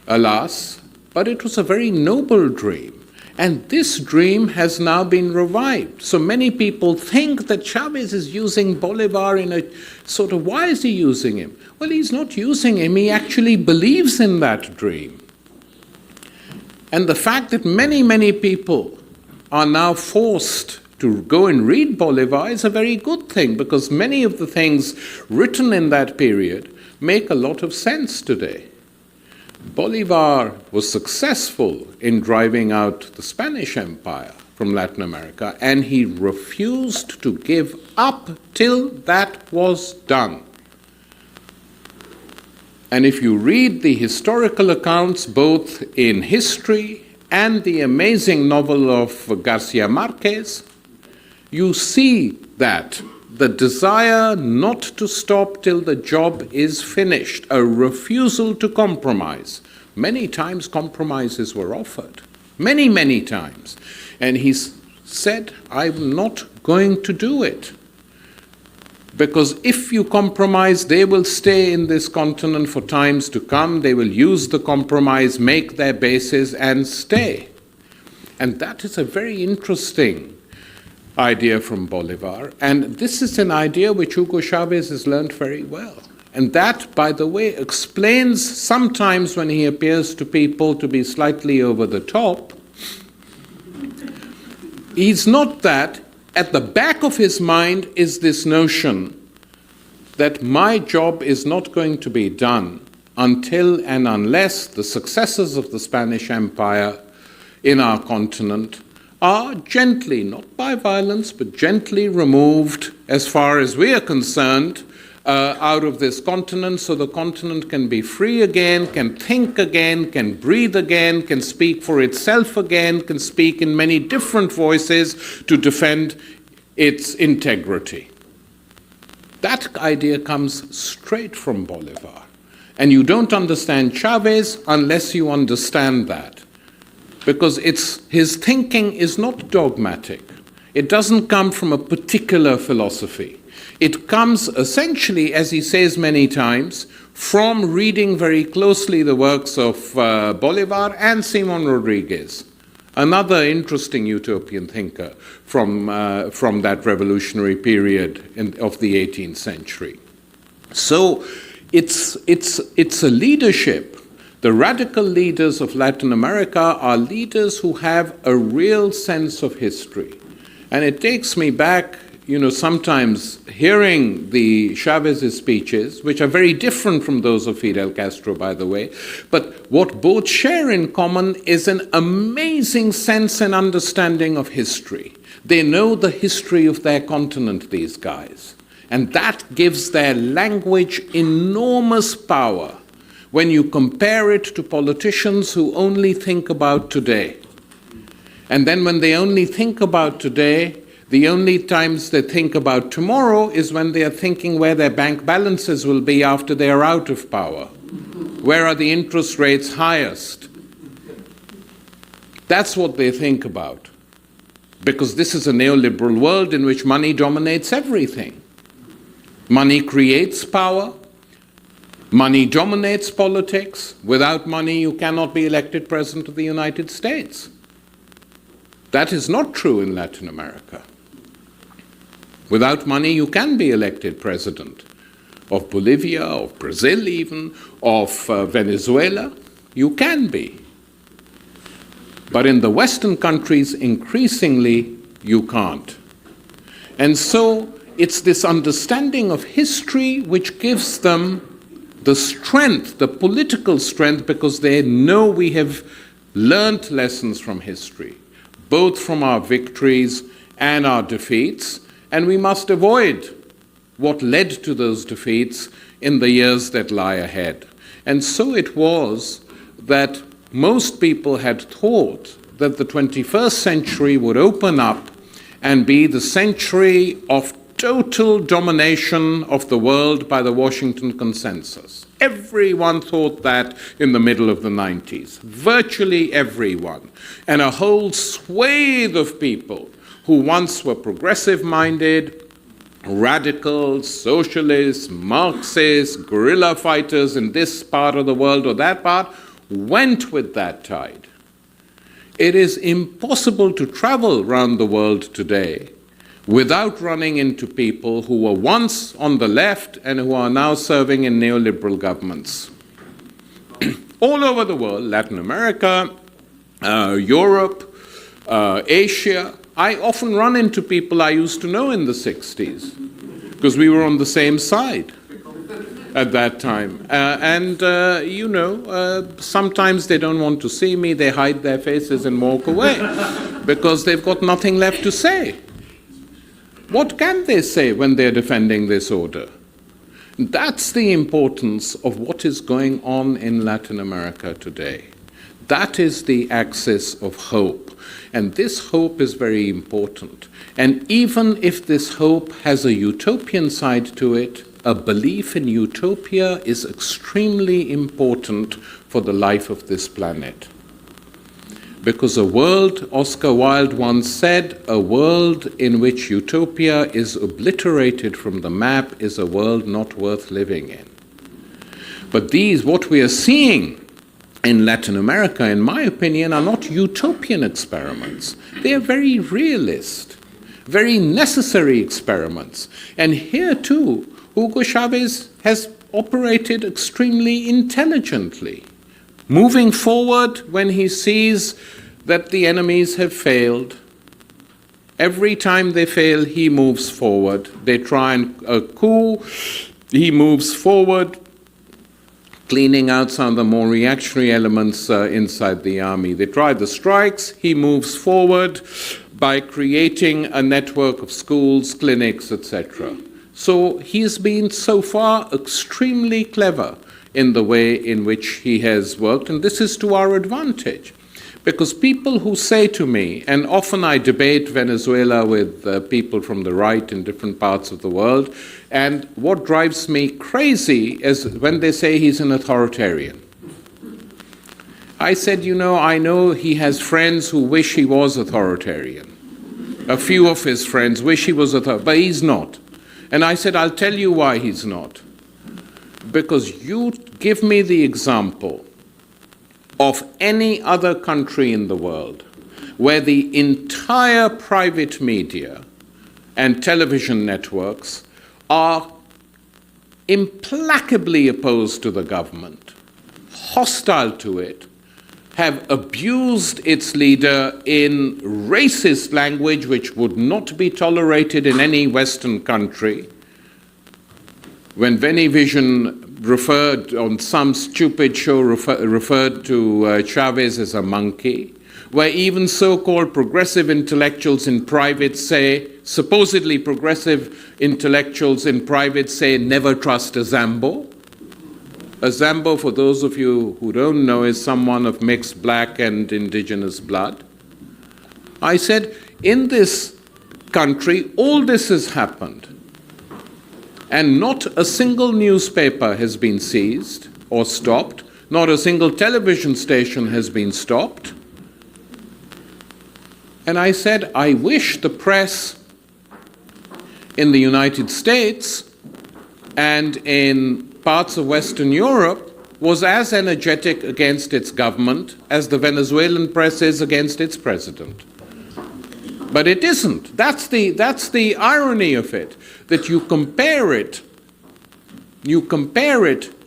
alas, but it was a very noble dream. And this dream has now been revived. So many people think that Chavez is using Bolivar in a sort of, why is he using him? Well, he's not using him, he actually believes in that dream. And the fact that many, many people are now forced to go and read Bolivar is a very good thing, because many of the things written in that period make a lot of sense today. Bolivar was successful in driving out the Spanish Empire from Latin America, and he refused to give up till that was done. And if you read the historical accounts, both in history and the amazing novel of Garcia Marquez, you see that the desire not to stop till the job is finished, a refusal to compromise. Many times compromises were offered, many, many times. And he said, I'm not going to do it. Because if you compromise, they will stay in this continent for times to come. They will use the compromise, make their bases, and stay. And that is a very interesting idea from Bolivar. And this is an idea which Hugo Chavez has learned very well. And that, by the way, explains sometimes when he appears to people to be slightly over the top. He's not that. At the back of his mind is this notion that my job is not going to be done until and unless the successors of the Spanish Empire in our continent are gently, not by violence, but gently removed, as far as we are concerned, out of this continent, so the continent can be free again, can think again, can breathe again, can speak for itself again, can speak in many different voices to defend its integrity. That idea comes straight from Bolivar. And you don't understand Chavez unless you understand that. Because his thinking is not dogmatic. It doesn't come from a particular philosophy. It comes essentially, as he says many times, from reading very closely the works of Bolivar and Simón Rodriguez, another interesting utopian thinker from that revolutionary period of the 18th century. So it's a leadership. The radical leaders of Latin America are leaders who have a real sense of history. And it takes me back sometimes hearing the Chavez's speeches, which are very different from those of Fidel Castro, by the way, but what both share in common is an amazing sense and understanding of history. They know the history of their continent, these guys, and that gives their language enormous power when you compare it to politicians who only think about today. And then when they only think about today, the only times they think about tomorrow is when they are thinking where their bank balances will be after they are out of power. Where are the interest rates highest? That's what they think about. Because this is a neoliberal world in which money dominates everything. Money creates power. Money dominates politics. Without money, you cannot be elected President of the United States. That is not true in Latin America. Without money, you can be elected president of Bolivia, of Brazil even, of Venezuela. You can be. But in the Western countries, increasingly, you can't. And so it's this understanding of history which gives them the strength, the political strength, because they know we have learned lessons from history, both from our victories and our defeats, and we must avoid what led to those defeats in the years that lie ahead. And so it was that most people had thought that the 21st century would open up and be the century of total domination of the world by the Washington Consensus. Everyone thought that in the middle of the 90s, virtually everyone. And a whole swathe of people who once were progressive-minded, radicals, socialists, Marxists, guerrilla fighters in this part of the world or that part, went with that tide. It is impossible to travel around the world today without running into people who were once on the left and who are now serving in neoliberal governments. All over the world, Latin America, Europe, Asia, I often run into people I used to know in the 60s because we were on the same side at that time. Sometimes they don't want to see me, they hide their faces and walk away because they've got nothing left to say. What can they say when they're defending this order? That's the importance of what is going on in Latin America today. That is the axis of hope. And this hope is very important. And even if this hope has a utopian side to it, a belief in utopia is extremely important for the life of this planet. Because a world, Oscar Wilde once said, a world in which utopia is obliterated from the map is a world not worth living in. But what we are seeing in Latin America, in my opinion, are not utopian experiments. They are very realist, very necessary experiments. And here too, Hugo Chavez has operated extremely intelligently, moving forward when he sees that the enemies have failed. Every time they fail, he moves forward. They try a coup, he moves forward, cleaning out some of the more reactionary elements inside the army. They try the strikes, he moves forward by creating a network of schools, clinics, etc. So he's been so far extremely clever in the way in which he has worked, and this is to our advantage. Because people who say to me, and often I debate Venezuela with people from the right in different parts of the world, and what drives me crazy is when they say he's an authoritarian. I said, I know he has friends who wish he was authoritarian. A few of his friends wish he was authoritarian, but he's not. And I said, I'll tell you why he's not. Because you give me the example of any other country in the world where the entire private media and television networks are implacably opposed to the government, hostile to it, have abused its leader in racist language which would not be tolerated in any Western country. When Venevision referred on some stupid show referred to Chavez as a monkey, where even so-called progressive intellectuals in private say, supposedly progressive intellectuals in private say, never trust a Zambo. A Zambo, for those of you who don't know, is someone of mixed black and indigenous blood. I said, in this country, all this has happened, and not a single newspaper has been seized or stopped, not a single television station has been stopped. And I said, I wish the press in the United States and in parts of Western Europe was as energetic against its government as the Venezuelan press is against its president. But it isn't. That's the irony of it, that you compare it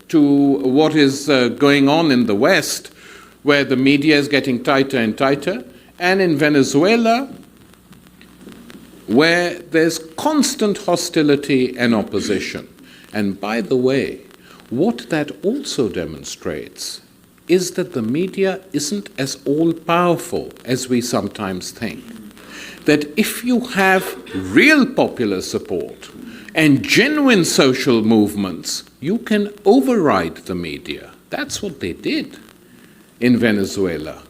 to what is going on in the West, where the media is getting tighter and tighter, and in Venezuela, where there's constant hostility and opposition. And by the way, what that also demonstrates is that the media isn't as all-powerful as we sometimes think. That if you have real popular support and genuine social movements, you can override the media. That's what they did in Venezuela.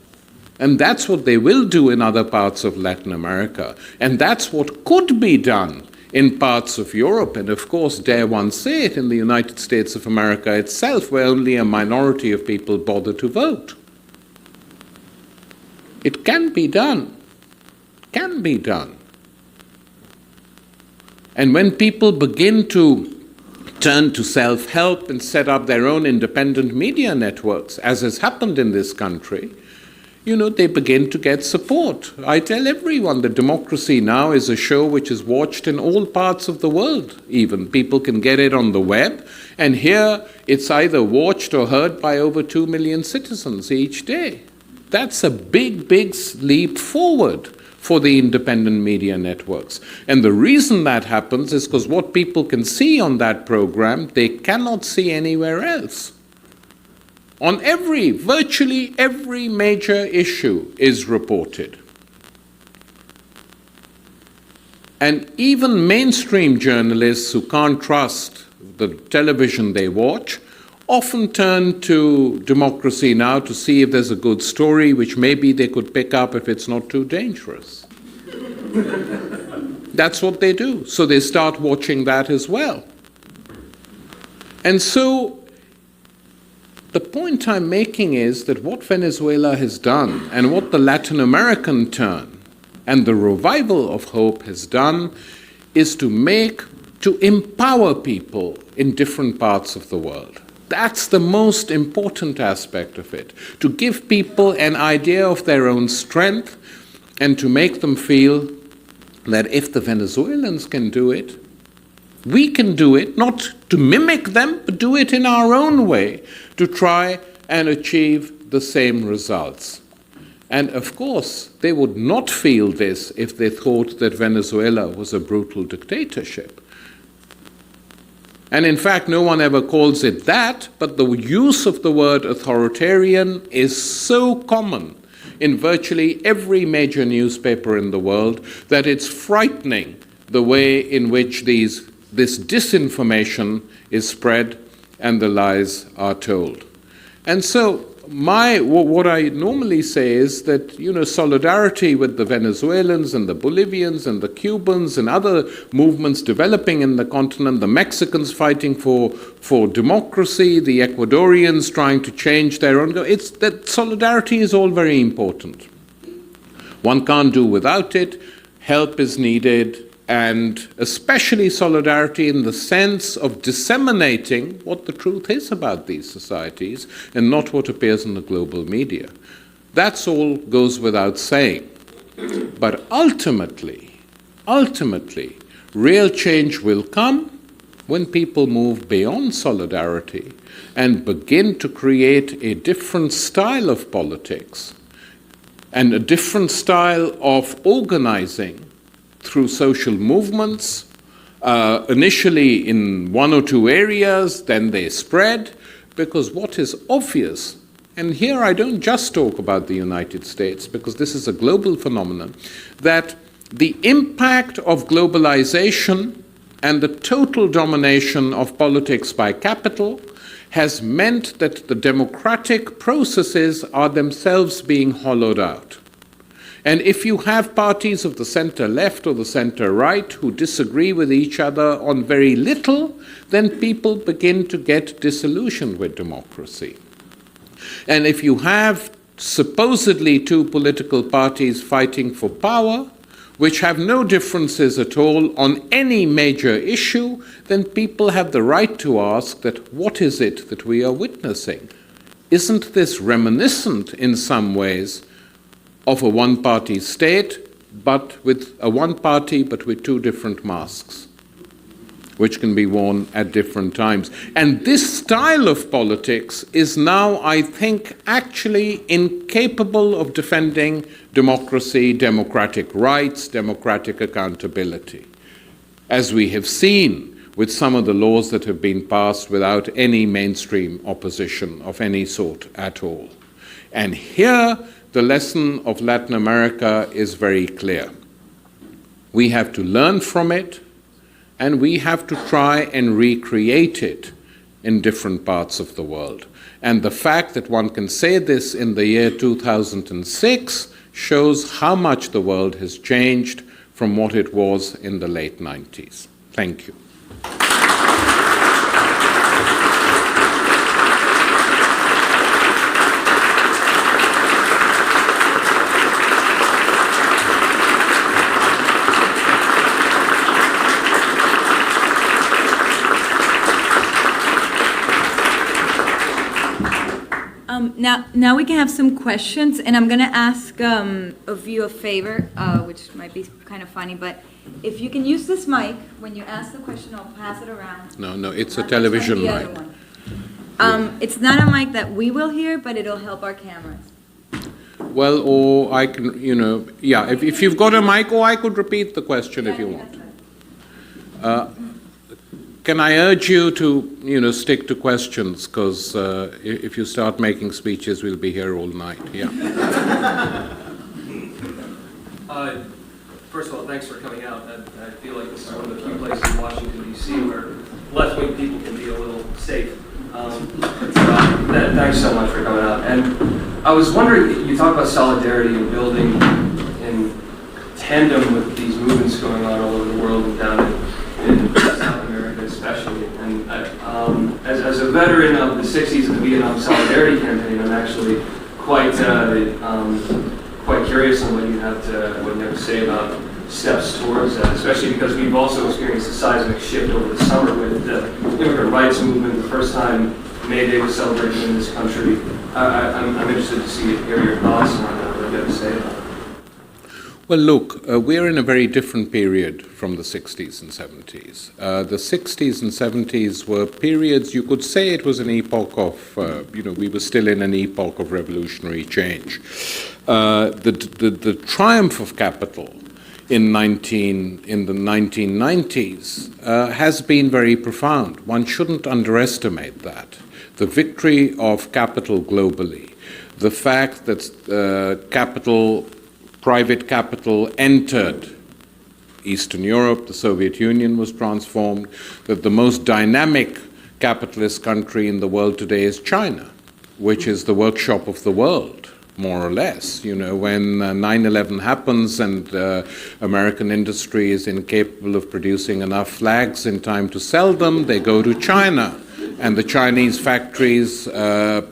And that's what they will do in other parts of Latin America. And that's what could be done in parts of Europe, and of course, dare one say it, in the United States of America itself, where only a minority of people bother to vote. It can be done. Can be done. And when people begin to turn to self-help and set up their own independent media networks, as has happened in this country, they begin to get support. I tell everyone that Democracy Now! Is a show which is watched in all parts of the world. Even people can get it on the web, and here it's either watched or heard by over 2 million citizens each day. That's a big, big leap forward for the independent media networks. And the reason that happens is because what people can see on that program, they cannot see anywhere else. On virtually every major issue is reported. And even mainstream journalists who can't trust the television they watch often turn to Democracy Now! To see if there's a good story which maybe they could pick up if it's not too dangerous. That's what they do. So they start watching that as well. And so the point I'm making is that what Venezuela has done and what the Latin American turn and the revival of hope has done is to empower people in different parts of the world. That's the most important aspect of it, to give people an idea of their own strength and to make them feel that if the Venezuelans can do it, we can do it, not to mimic them, but do it in our own way, to try and achieve the same results. And of course, they would not feel this if they thought that Venezuela was a brutal dictatorship. And in fact, no one ever calls it that, but the use of the word authoritarian is so common in virtually every major newspaper in the world that it's frightening the way in which this disinformation is spread and the lies are told. And so what I normally say is that, solidarity with the Venezuelans and the Bolivians and the Cubans and other movements developing in the continent, the Mexicans fighting for democracy, the Ecuadorians trying to change their own, that solidarity is all very important. One can't do without it. Help is needed, and especially solidarity in the sense of disseminating what the truth is about these societies and not what appears in the global media. That's all goes without saying. But ultimately, real change will come when people move beyond solidarity and begin to create a different style of politics and a different style of organizing through social movements, initially in one or two areas, then they spread, because what is obvious, and here I don't just talk about the United States, because this is a global phenomenon, that the impact of globalization and the total domination of politics by capital has meant that the democratic processes are themselves being hollowed out. And if you have parties of the center left or the center right who disagree with each other on very little, then people begin to get disillusioned with democracy. And if you have supposedly two political parties fighting for power, which have no differences at all on any major issue, then people have the right to ask that what is it that we are witnessing? Isn't this reminiscent in some ways of a one-party state, but with a one party but with two different masks, which can be worn at different times? And this style of politics is now, I think, actually incapable of defending democracy, democratic rights, democratic accountability, as we have seen with some of the laws that have been passed without any mainstream opposition of any sort at all. And here, the lesson of Latin America is very clear. We have to learn from it, and we have to try and recreate it in different parts of the world. And the fact that one can say this in the year 2006 shows how much the world has changed from what it was in the late 90s. Thank you. Now we can have some questions, and I'm going to ask of you a favor, which might be kind of funny, but if you can use this mic, when you ask the question, I'll pass it around. No, it's a television mic. It's not a mic that we will hear, but it'll help our cameras. Well, or I can, if you've got a mic, or I could repeat the question if you want. Can I urge you to, stick to questions, because if you start making speeches, we'll be here all night. Yeah. First of all, thanks for coming out. I feel like this is one of the few places in Washington, D.C. where left-wing people can be a little safe. Thanks so much for coming out. And I was wondering, you talk about solidarity and building in tandem with these movements going on all over the world and down in South America especially. And as a veteran of the 60s and the Vietnam Solidarity Campaign, I'm actually quite curious on what you have to say about steps towards that, especially because we've also experienced a seismic shift over the summer with the immigrant rights movement. The first time May Day was celebrated in this country. I'm interested to hear your thoughts on what you have to say about it. Well, look, we're in a very different period from the 60s and 70s. The 60s and 70s were periods, you could say it was an epoch of, we were still in an epoch of revolutionary change. The triumph of capital in the 1990s has been very profound. One shouldn't underestimate that. The victory of capital globally, the fact that private capital entered Eastern Europe, the Soviet Union was transformed, that the most dynamic capitalist country in the world today is China, which is the workshop of the world, more or less. When 9/11 happens and American industry is incapable of producing enough flags in time to sell them, they go to China. And the Chinese factories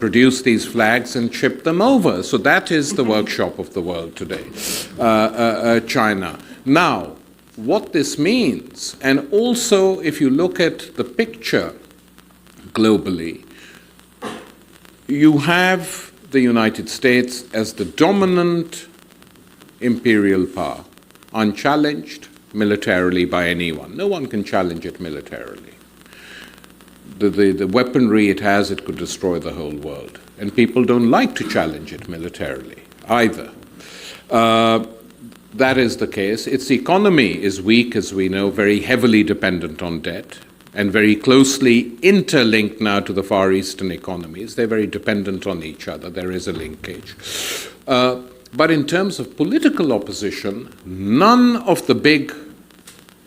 produce these flags and ship them over. So that is the workshop of the world today, China. Now, what this means, and also if you look at the picture globally, you have the United States as the dominant imperial power, unchallenged militarily by anyone. No one can challenge it militarily. the weaponry it has, it could destroy the whole world. And people don't like to challenge it militarily either. That is the case. Its economy is weak, as we know, very heavily dependent on debt, and very closely interlinked now to the Far Eastern economies. They're very dependent on each other. There is a linkage. But in terms of political opposition, none of the big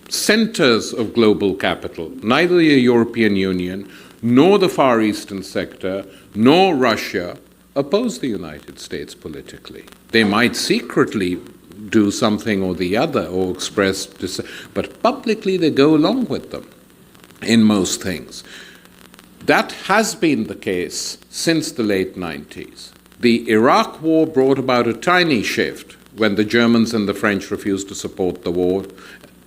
centers of global capital, neither the European Union, nor the Far Eastern sector, nor Russia, oppose the United States politically. They might secretly do something or the other or express, but publicly they go along with them in most things. That has been the case since the late 90s. The Iraq War brought about a tiny shift when the Germans and the French refused to support the war,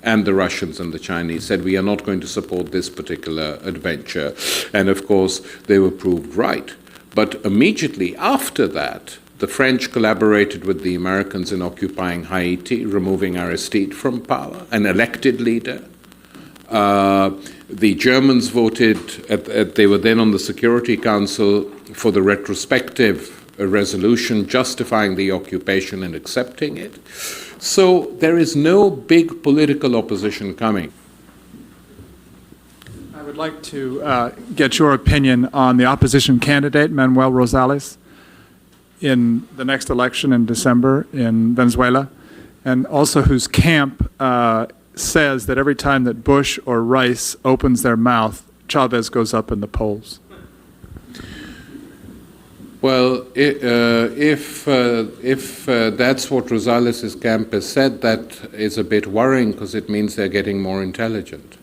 and the Russians and the Chinese said, we are not going to support this particular adventure. And of course, they were proved right. But immediately after that, the French collaborated with the Americans in occupying Haiti, removing Aristide from power, an elected leader. The Germans voted, they were then on the Security Council, for the retrospective resolution justifying the occupation and accepting it. So there is no big political opposition coming. I would like to get your opinion on the opposition candidate, Manuel Rosales, in the next election in December in Venezuela, and also whose camp says that every time that Bush or Rice opens their mouth, Chavez goes up in the polls. Well, if that's what Rosales' camp has said, that is a bit worrying because it means they're getting more intelligent.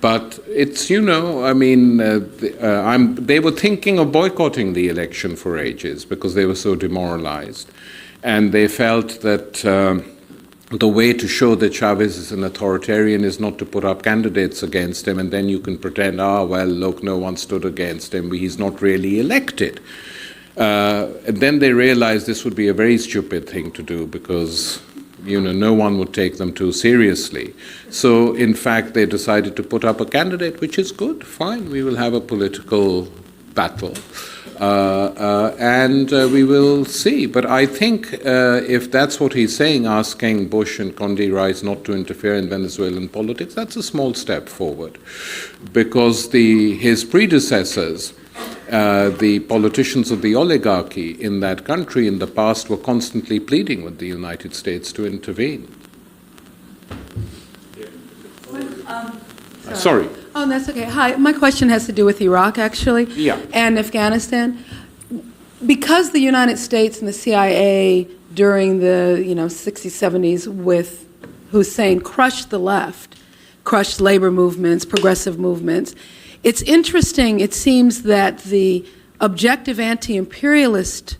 But it's, you know, I mean, they were thinking of boycotting the election for ages because they were so demoralized. And they felt that the way to show that Chavez is an authoritarian is not to put up candidates against him, and then you can pretend, well, look, no one stood against him, he's not really elected. And then they realized this would be a very stupid thing to do because, you know, no one would take them too seriously. So, in fact, they decided to put up a candidate, which is good, fine, we will have a political battle. And we will see. But I think if that's what he's saying, asking Bush and Condi Rice not to interfere in Venezuelan politics, that's a small step forward. Because his predecessors, the politicians of the oligarchy in that country in the past, were constantly pleading with the United States to intervene. Sorry. Oh, that's okay. Hi, my question has to do with Iraq, actually, and Afghanistan. Because the United States and the CIA during the 60s, 70s with Hussein crushed the left, crushed labor movements, progressive movements, it's interesting, it seems that the objective anti-imperialist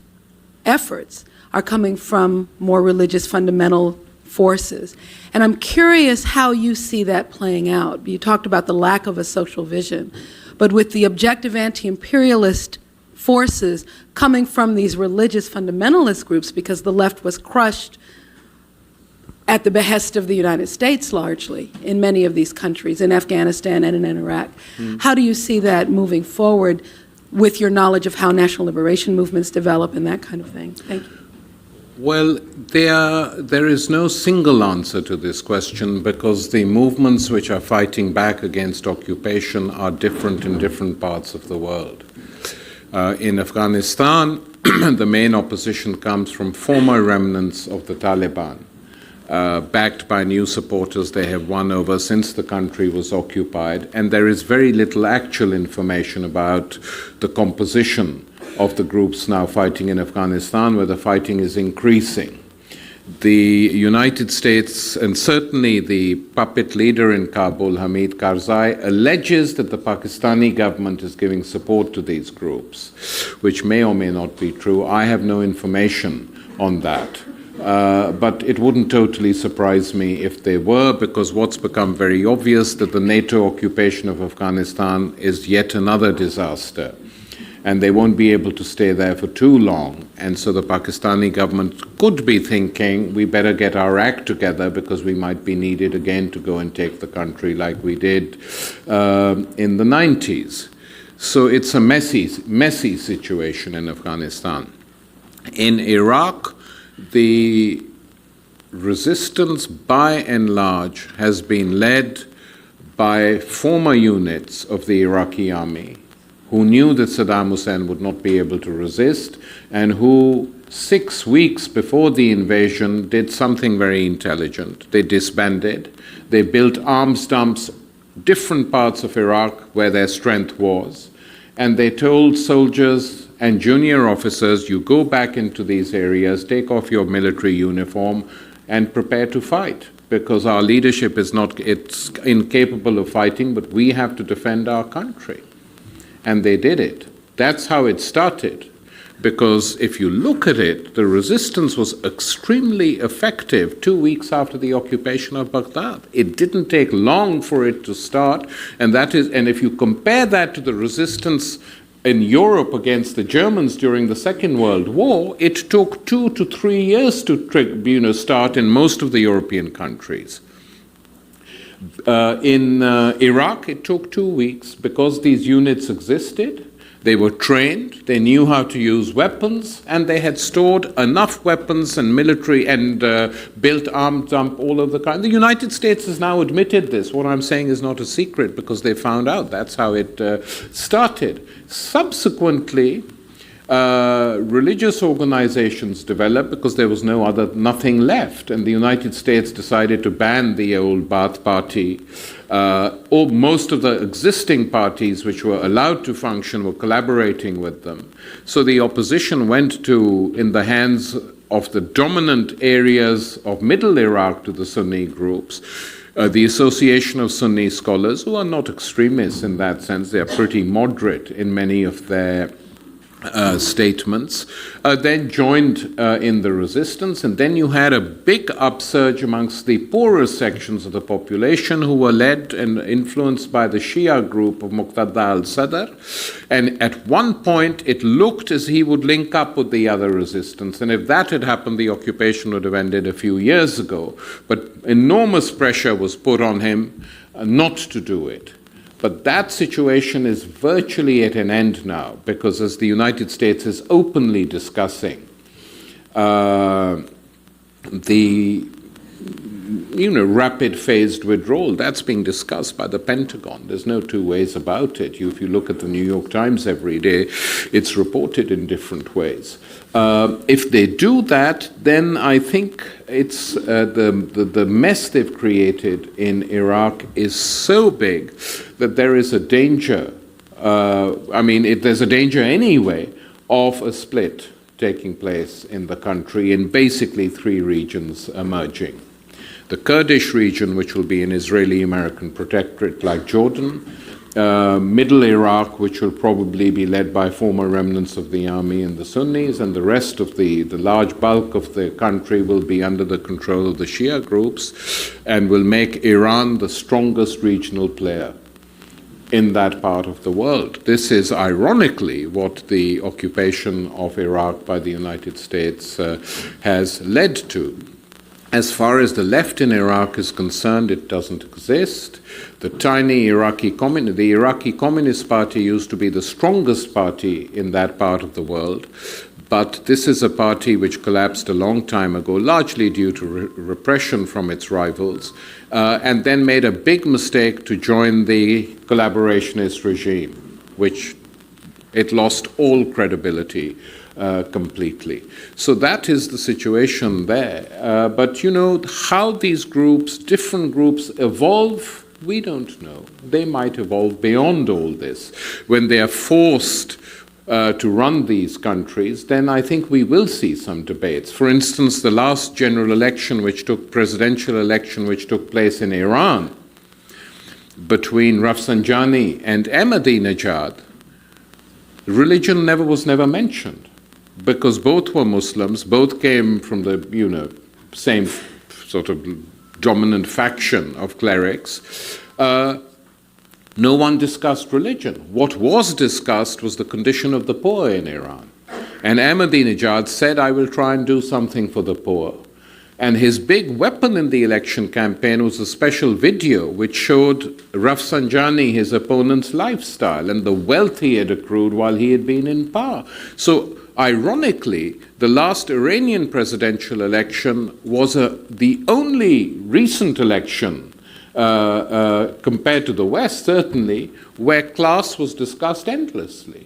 efforts are coming from more religious fundamental forces. And I'm curious how you see that playing out. You talked about the lack of a social vision, but with the objective anti-imperialist forces coming from these religious fundamentalist groups, because the left was crushed at the behest of the United States largely in many of these countries, in Afghanistan and in Iraq. How do you see that moving forward with your knowledge of how national liberation movements develop and that kind of thing? Thank you. Well, there is no single answer to this question because the movements which are fighting back against occupation are different in different parts of the world. In Afghanistan, the main opposition comes from former remnants of the Taliban. Backed by new supporters they have won over since the country was occupied, and there is very little actual information about the composition of the groups now fighting in Afghanistan, where the fighting is increasing. The United States, and certainly the puppet leader in Kabul, Hamid Karzai, alleges that the Pakistani government is giving support to these groups, which may or may not be true. I have no information on that. But it wouldn't totally surprise me if they were, because what's become very obvious that the NATO occupation of Afghanistan is yet another disaster. and they won't be able to stay there for too long. And so the Pakistani government could be thinking, we better get our act together because we might be needed again to go and take the country like we did in the 90s. So it's a messy situation in Afghanistan. In Iraq, the resistance by and large has been led by former units of the Iraqi army who knew that Saddam Hussein would not be able to resist and who 6 weeks before the invasion did something very intelligent. They disbanded. They built arms dumps, different parts of Iraq where their strength was, and they told soldiers and junior officers, you go back into these areas, take off your military uniform, and prepare to fight, because our leadership is not, it's incapable of fighting, but we have to defend our country. And they did it. That's how it started. Because if you look at it, the resistance was extremely effective 2 weeks after the occupation of Baghdad. It didn't take long for it to start, and if you compare that to the resistance in Europe against the Germans during the Second World War, it took 2 to 3 years to start in most of the European countries. In Iraq, it took 2 weeks because these units existed. They were trained, they knew how to use weapons, and they had stored enough weapons and military and built arms dump all of the kind. The United States has now admitted this. What I'm saying is not a secret because they found out that's how it started. Subsequently, religious organizations developed because there was nothing left, and the United States decided to ban the old Baath Party. Most of the existing parties which were allowed to function were collaborating with them. So the opposition went to, in the hands of the dominant areas of middle Iraq, to the Sunni groups, the Association of Sunni Scholars, who are not extremists in that sense, they are pretty moderate in many of their statements, then joined in the resistance, and then you had a big upsurge amongst the poorer sections of the population who were led and influenced by the Shia group of Muqtada al-Sadr, and at one point it looked as he would link up with the other resistance, and if that had happened, the occupation would have ended a few years ago, but enormous pressure was put on him not to do it. But that situation is virtually at an end now, because as the United States is openly discussing the rapid phased withdrawal, that's being discussed by the Pentagon. There's no two ways about it. If you look at the New York Times every day, it's reported in different ways. If they do that, then I think it's the mess they've created in Iraq is so big that there is a danger. There's a danger anyway of a split taking place in the country in basically 3 regions emerging. The Kurdish region, which will be an Israeli-American protectorate like Jordan, middle Iraq, which will probably be led by former remnants of the army and the Sunnis, and the rest of the large bulk of the country will be under the control of the Shia groups and will make Iran the strongest regional player in that part of the world. This is ironically what the occupation of Iraq by the United States has led to. As far as the left in Iraq is concerned, it doesn't exist. The Iraqi Communist Party used to be the strongest party in that part of the world, but this is a party which collapsed a long time ago, largely due to repression from its rivals, and then made a big mistake to join the collaborationist regime, which it lost all credibility completely. So that is the situation there. But how these groups, different groups evolve, we don't know. They might evolve beyond all this. When they are forced to run these countries, then I think we will see some debates. For instance, the last presidential election which took place in Iran between Rafsanjani and Ahmadinejad, religion was never mentioned, because both were Muslims, both came from the same sort of dominant faction of clerics. No one discussed religion. What was discussed was the condition of the poor in Iran. And Ahmadinejad said, I will try and do something for the poor. And his big weapon in the election campaign was a special video which showed Rafsanjani, his opponent's lifestyle, and the wealth he had accrued while he had been in power. So, ironically, the last Iranian presidential election was the only recent election, compared to the West certainly, where class was discussed endlessly.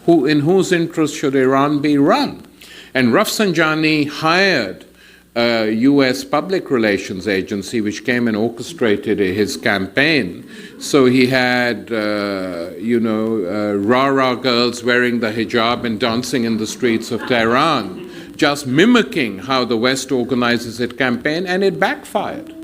In whose interest should Iran be run? And Rafsanjani hired a U.S. public relations agency which came and orchestrated his campaign. So he had, rah-rah girls wearing the hijab and dancing in the streets of Tehran, just mimicking how the West organizes its campaign, and it backfired.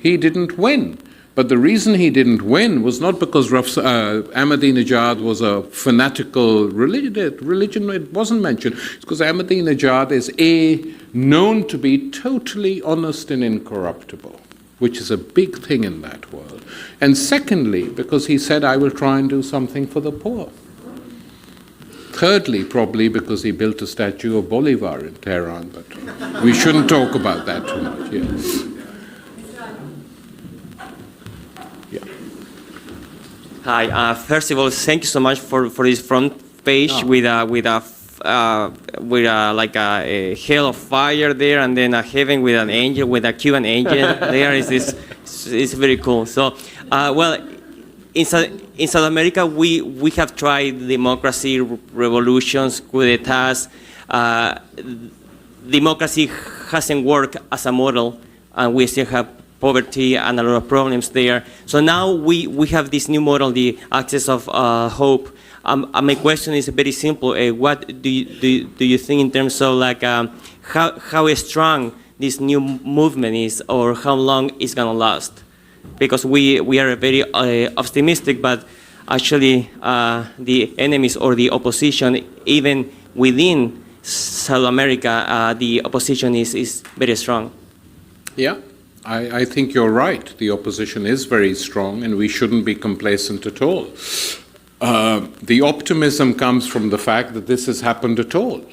He didn't win. But the reason he didn't win was not because Ahmadinejad was a fanatical religion, it wasn't mentioned. It's because Ahmadinejad is known to be totally honest and incorruptible, which is a big thing in that world. And secondly, because he said, I will try and do something for the poor. Thirdly, probably because he built a statue of Bolivar in Tehran, but we shouldn't talk about that too much. Yes. Hi. First of all, thank you so much for this front page with a hell of fire there, and then a heaven with an angel, with a Cuban angel. There is this. It's very cool. So, in South America, we have tried democracy, revolutions, coup d'états. Democracy hasn't worked as a model, and we still have poverty and a lot of problems there. So now we have this new model, the access of hope. My question is very simple. What do you think in terms of how strong this new movement is, or how long it's gonna last? Because we are very optimistic, but actually the enemies or the opposition, even within South America, the opposition is very strong. Yeah. I think you're right. The opposition is very strong, and we shouldn't be complacent at all. The optimism comes from the fact that this has happened at all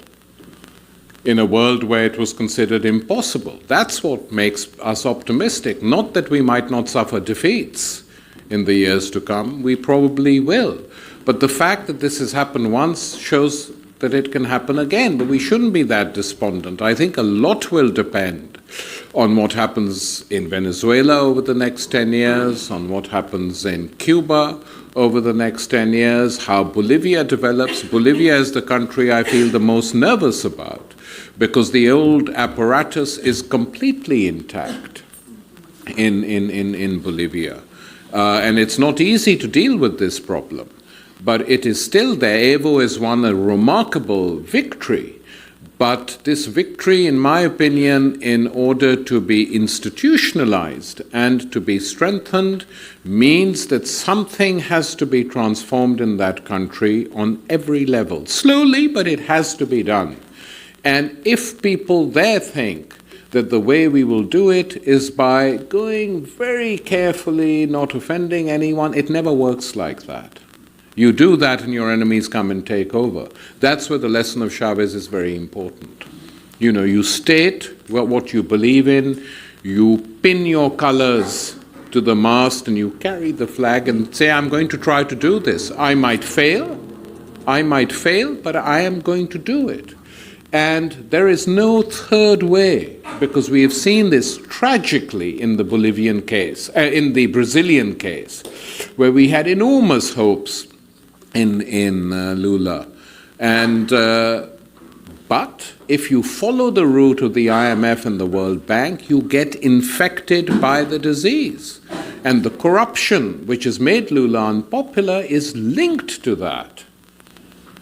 in a world where it was considered impossible. That's what makes us optimistic. Not that we might not suffer defeats in the years to come. We probably will. But the fact that this has happened once shows that it can happen again. But we shouldn't be that despondent. I think a lot will depend on what happens in Venezuela over the next 10 years, on what happens in Cuba over the next 10 years, how Bolivia develops. Bolivia is the country I feel the most nervous about, because the old apparatus is completely intact in Bolivia. And it's not easy to deal with this problem, but it is still there. Evo has won a remarkable victory. But this victory, in my opinion, in order to be institutionalized and to be strengthened, means that something has to be transformed in that country on every level. Slowly, but it has to be done. And if people there think that the way we will do it is by going very carefully, not offending anyone, it never works like that. You do that and your enemies come and take over. That's where the lesson of Chavez is very important. You state what you believe in, you pin your colors to the mast and you carry the flag and say, I'm going to try to do this. I might fail, but I am going to do it. And there is no third way, because we have seen this tragically in the Bolivian case, in the Brazilian case, where we had enormous hopes in Lula. And but if you follow the route of the IMF and the World Bank, you get infected by the disease. And the corruption which has made Lula unpopular is linked to that.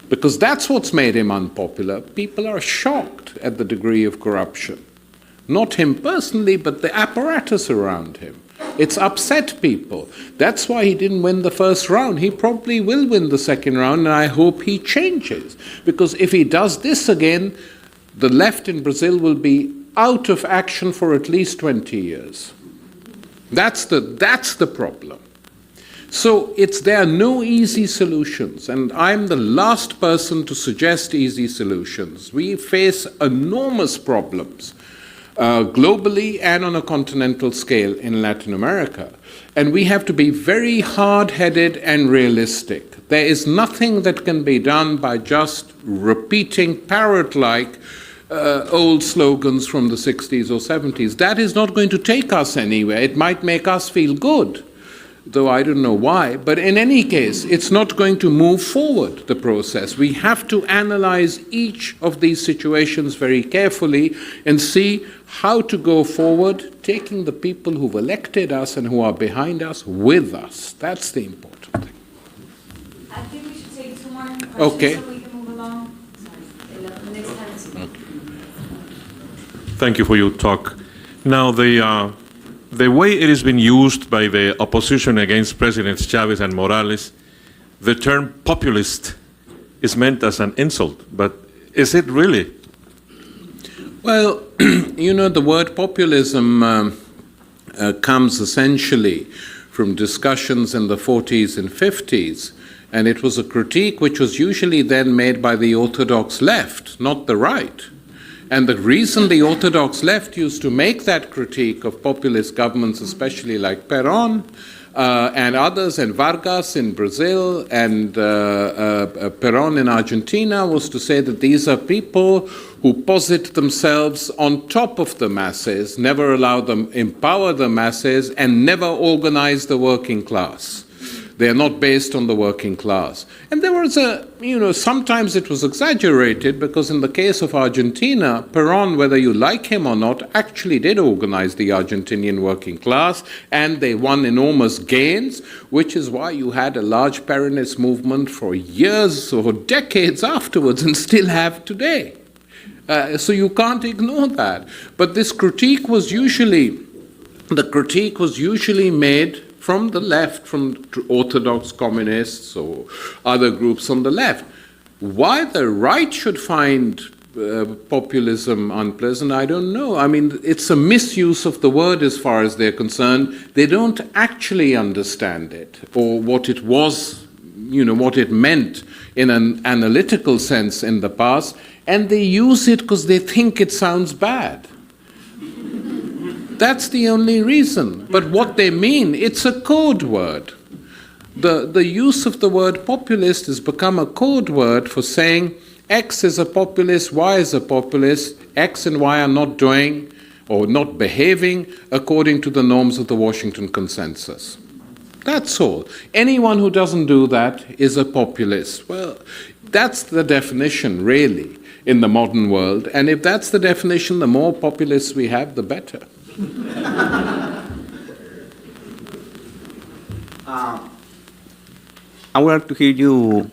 Because that's what's made him unpopular. People are shocked at the degree of corruption. Not him personally, but the apparatus around him. It's upset people. That's why he didn't win the first round. He probably will win the second round, and I hope he changes. Because if he does this again, the left in Brazil will be out of action for at least 20 years. That's the problem. So there are no easy solutions, and I'm the last person to suggest easy solutions. We face enormous problems globally and on a continental scale in Latin America, and we have to be very hard-headed and realistic. There is nothing that can be done by just repeating parrot-like old slogans from the 60s or 70s. That is not going to take us anywhere. It might make us feel good, though I don't know why. But in any case, it's not going to move forward the process. We have to analyze each of these situations very carefully and see how to go forward, taking the people who've elected us and who are behind us with us. That's the important thing. I think we should take 2 more questions Okay. so we can move along. Sorry, the next time is Thank you for your talk. Now, the way it has been used by the opposition against Presidents Chavez and Morales, the term populist is meant as an insult, but is it really? Well, the word populism comes essentially from discussions in the 40s and 50s, and it was a critique which was usually then made by the orthodox left, not the right. And the reason the orthodox left used to make that critique of populist governments, especially like Perón and others, and Vargas in Brazil and Perón in Argentina, was to say that these are people who posit themselves on top of the masses, never allow them empower the masses, and never organize the working class. They are not based on the working class. And there was sometimes it was exaggerated, because in the case of Argentina, Perón, whether you like him or not, actually did organize the Argentinian working class, and they won enormous gains, which is why you had a large Peronist movement for years or decades afterwards, and still have today. So you can't ignore that. But this critique was usually made from the left, from orthodox communists or other groups on the left. Why the right should find populism unpleasant, I don't know. I mean, it's a misuse of the word as far as they're concerned. They don't actually understand it, or what it was, what it meant in an analytical sense in the past, and they use it because they think it sounds bad. That's the only reason. But what they mean, it's a code word. The use of the word populist has become a code word for saying X is a populist, Y is a populist, X and Y are not doing or not behaving according to the norms of the Washington Consensus. That's all. Anyone who doesn't do that is a populist. Well, that's the definition, really, in the modern world. And if that's the definition, the more populists we have, the better. I would like to hear your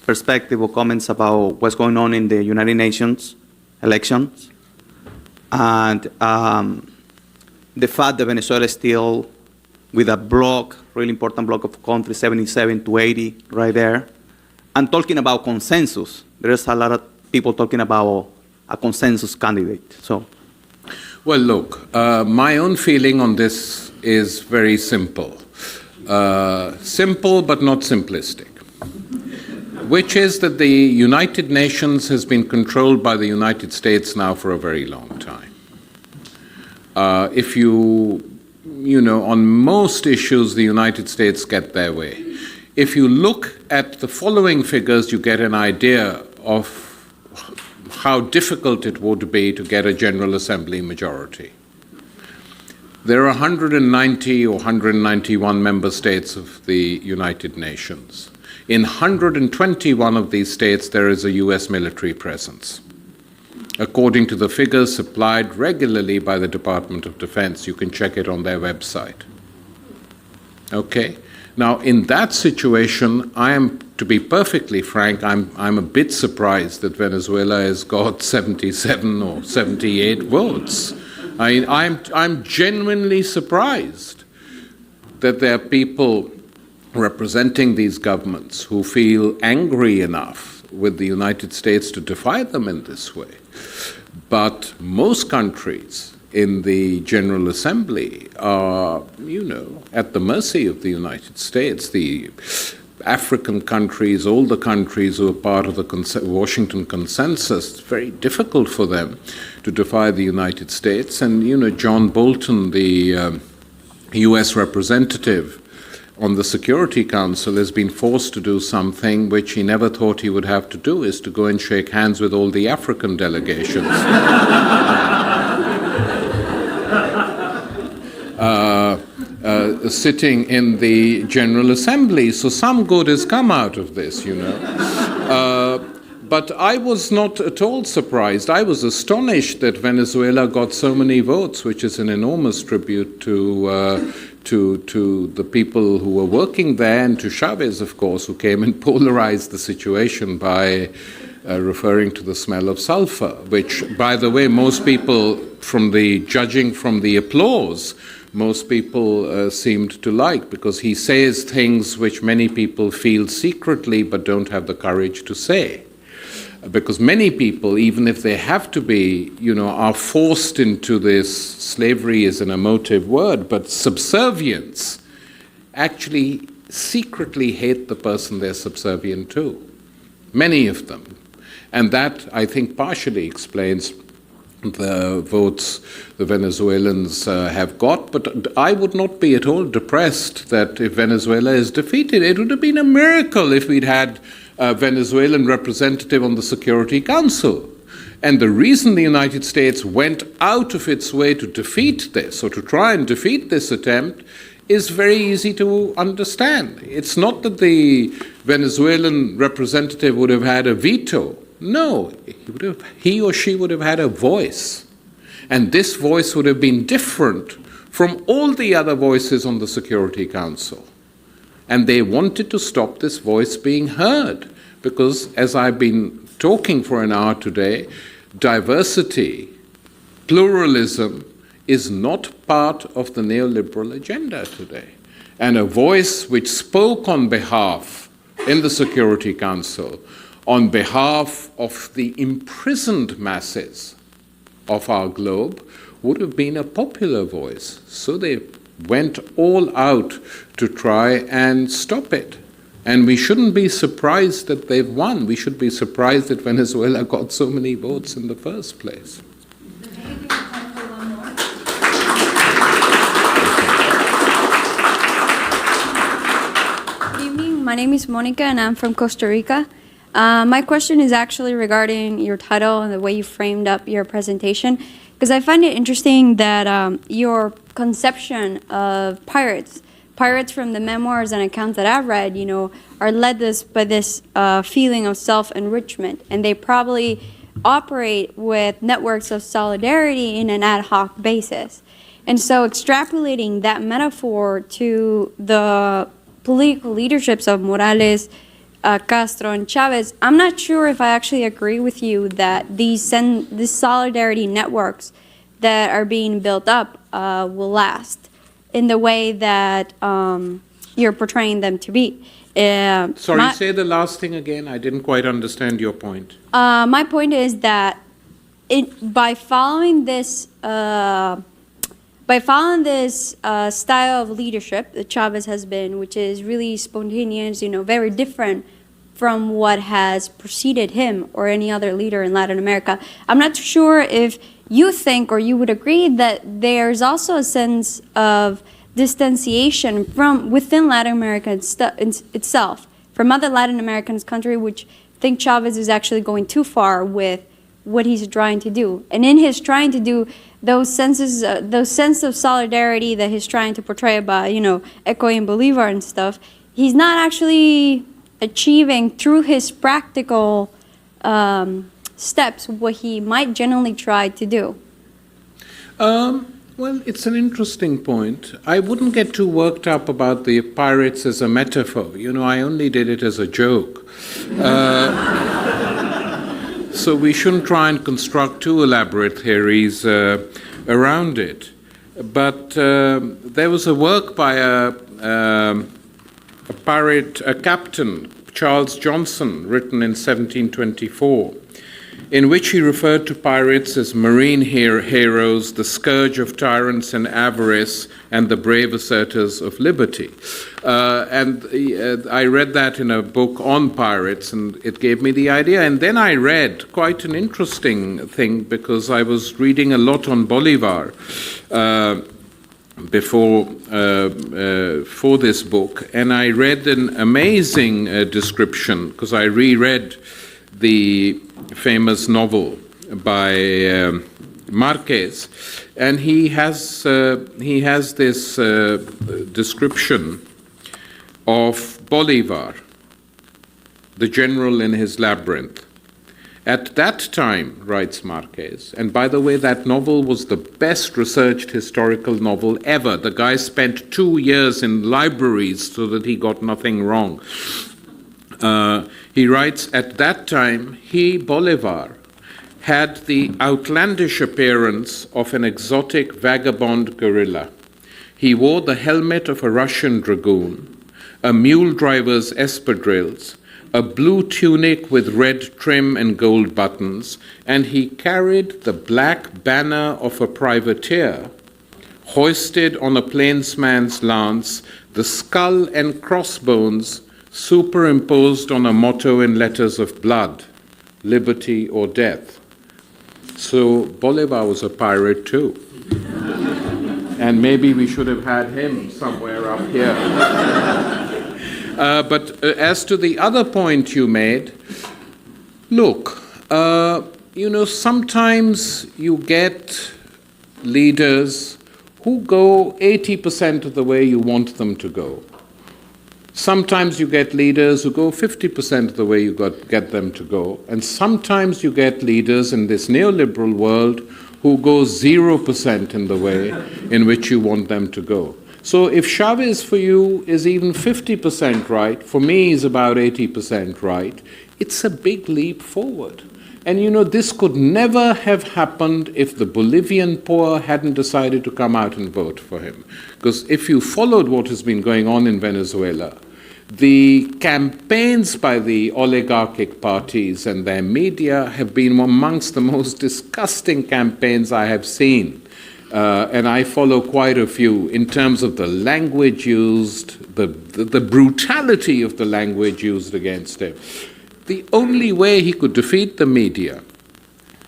perspective or comments about what's going on in the United Nations elections, and the fact that Venezuela is still with a bloc, really important bloc of countries, 77 to 80, right there, and talking about consensus. There's a lot of people talking about a consensus candidate. So. Well, look, my own feeling on this is very simple. Simple but not simplistic, which is that the United Nations has been controlled by the United States now for a very long time. If on most issues, the United States get their way. If you look at the following figures, you get an idea of how difficult it would be to get a General Assembly majority. There are 190 or 191 member states of the United Nations. In 121 of these states, there is a US military presence, according to the figures supplied regularly by the Department of Defense. You can check it on their website. Okay? Now, in that situation, to be perfectly frank, I'm a bit surprised that Venezuela has got 77 or 78 votes. I'm genuinely surprised that there are people representing these governments who feel angry enough with the United States to defy them in this way. But most countries, in the General Assembly are, at the mercy of the United States. The African countries, all the countries who are part of the Washington Consensus, it's very difficult for them to defy the United States. And, John Bolton, the U.S. representative on the Security Council, has been forced to do something which he never thought he would have to do, is to go and shake hands with all the African delegations. Sitting in the General Assembly. So some good has come out of this, But I was not at all surprised. I was astonished that Venezuela got so many votes, which is an enormous tribute to the people who were working there, and to Chavez, of course, who came and polarized the situation by referring to the smell of sulfur, which, by the way, most people, judging from the applause, most people seemed to like, because he says things which many people feel secretly but don't have the courage to say. Because many people, even if they have to be, are forced into this, slavery is an emotive word, but subservience, actually secretly hate the person they're subservient to. Many of them. And that, I think, partially explains the votes the Venezuelans have got. But I would not be at all depressed that if Venezuela is defeated, it would have been a miracle if we'd had a Venezuelan representative on the Security Council. And the reason the United States went out of its way to defeat this, or to try and defeat this attempt, is very easy to understand. It's not that the Venezuelan representative would have had a veto. No, he or she would have had a voice. And this voice would have been different from all the other voices on the Security Council. And they wanted to stop this voice being heard, because, as I've been talking for an hour today, diversity, pluralism is not part of the neoliberal agenda today. And a voice which spoke on behalf, in the Security Council, on behalf of the imprisoned masses of our globe, would have been a popular voice. So they went all out to try and stop it. And we shouldn't be surprised that they've won. We should be surprised that Venezuela got so many votes in the first place. Good evening. My name is Monica, and I'm from Costa Rica. My question is actually regarding your title and the way you framed up your presentation, because I find it interesting that your conception of pirates from the memoirs and accounts that I've read, are led by this feeling of self-enrichment, and they probably operate with networks of solidarity in an ad hoc basis. And so extrapolating that metaphor to the political leaderships of Morales, Castro, and Chavez, I'm not sure if I actually agree with you that these solidarity networks that are being built up will last in the way that you're portraying them to be. Sorry, say the last thing again. I didn't quite understand your point. My point is that by following this style of leadership that Chavez has been, which is really spontaneous, very different from what has preceded him or any other leader in Latin America, I'm not sure if you think or you would agree that there's also a sense of distanciation from within Latin America itself, from other Latin American countries, which think Chavez is actually going too far with what he's trying to do. And in his trying to do those sense of solidarity that he's trying to portray by, echoing Bolivar and stuff, he's not actually achieving through his practical steps what he might generally try to do. Well, it's an interesting point. I wouldn't get too worked up about the pirates as a metaphor. I only did it as a joke. So we shouldn't try and construct too elaborate theories around it. But there was a work by a captain, Charles Johnson, written in 1724. in which he referred to pirates as marine heroes, the scourge of tyrants and avarice, and the brave assertors of liberty. I read that in a book on pirates, and it gave me the idea. And then I read quite an interesting thing, because I was reading a lot on Bolivar for this book, and I read an amazing description, because I reread the famous novel by Marquez, and he has this description of Bolivar, the general in his labyrinth. At that time, writes Marquez, and by the way, that novel was the best researched historical novel ever. The guy spent 2 years in libraries so that he got nothing wrong. He writes, at that time, he, Bolivar, had the outlandish appearance of an exotic vagabond guerrilla. He wore the helmet of a Russian dragoon, a mule driver's espadrilles, a blue tunic with red trim and gold buttons, and he carried the black banner of a privateer, hoisted on a plainsman's lance, the skull and crossbones superimposed on a motto in letters of blood, liberty or death. So Bolivar was a pirate too. And maybe we should have had him somewhere up here. But as to the other point you made, look, sometimes you get leaders who go 80% of the way you want them to go. Sometimes you get leaders who go 50% of the way you get them to go. And sometimes you get leaders in this neoliberal world who go 0% in the way in which you want them to go. So if Chavez for you is even 50% right, for me is about 80% right, it's a big leap forward. And this could never have happened if the Bolivian poor hadn't decided to come out and vote for him. Because if you followed what has been going on in Venezuela, the campaigns by the oligarchic parties and their media have been amongst the most disgusting campaigns I have seen. And I follow quite a few in terms of the language used, the brutality of the language used against him. The only way he could defeat the media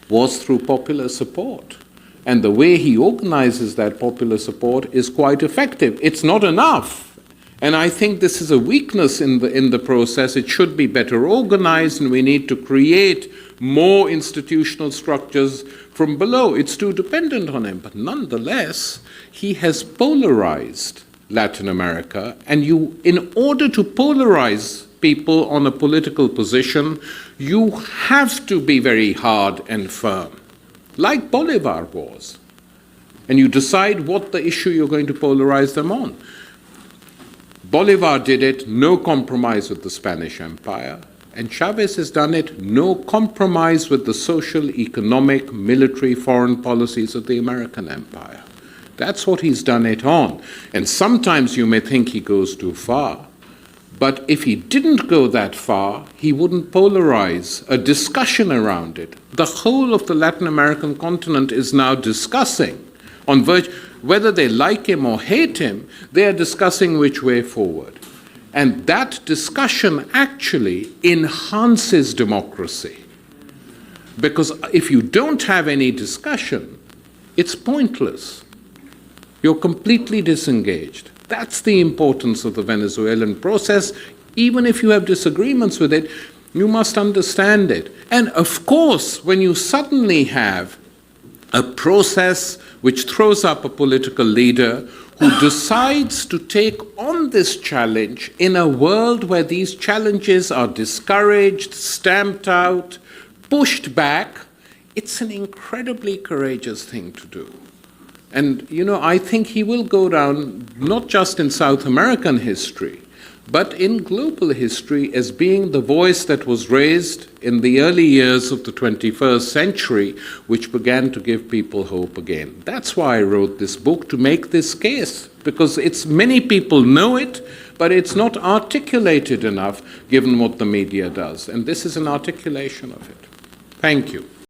was through popular support. And the way he organizes that popular support is quite effective. It's not enough. And I think this is a weakness in the process. It should be better organized, and we need to create more institutional structures from below. It's too dependent on him. But nonetheless, he has polarized Latin America. And in order to polarize people on a political position, you have to be very hard and firm, like Bolivar was. And you decide what the issue you're going to polarize them on. Bolivar did it, no compromise with the Spanish Empire, and Chavez has done it, no compromise with the social, economic, military, foreign policies of the American Empire. That's what he's done it on. And sometimes you may think he goes too far, but if he didn't go that far, he wouldn't polarize a discussion around it. The whole of the Latin American continent is now discussing on whether they like him or hate him, they are discussing which way forward. And that discussion actually enhances democracy. Because if you don't have any discussion, it's pointless. You're completely disengaged. That's the importance of the Venezuelan process. Even if you have disagreements with it, you must understand it. And of course, when you suddenly have a process which throws up a political leader who decides to take on this challenge in a world where these challenges are discouraged, stamped out, pushed back, it's an incredibly courageous thing to do. And, I think he will go down not just in South American history, but in global history as being the voice that was raised in the early years of the 21st century, which began to give people hope again. That's why I wrote this book, to make this case, because many people know it, but it's not articulated enough given what the media does. And this is an articulation of it. Thank you.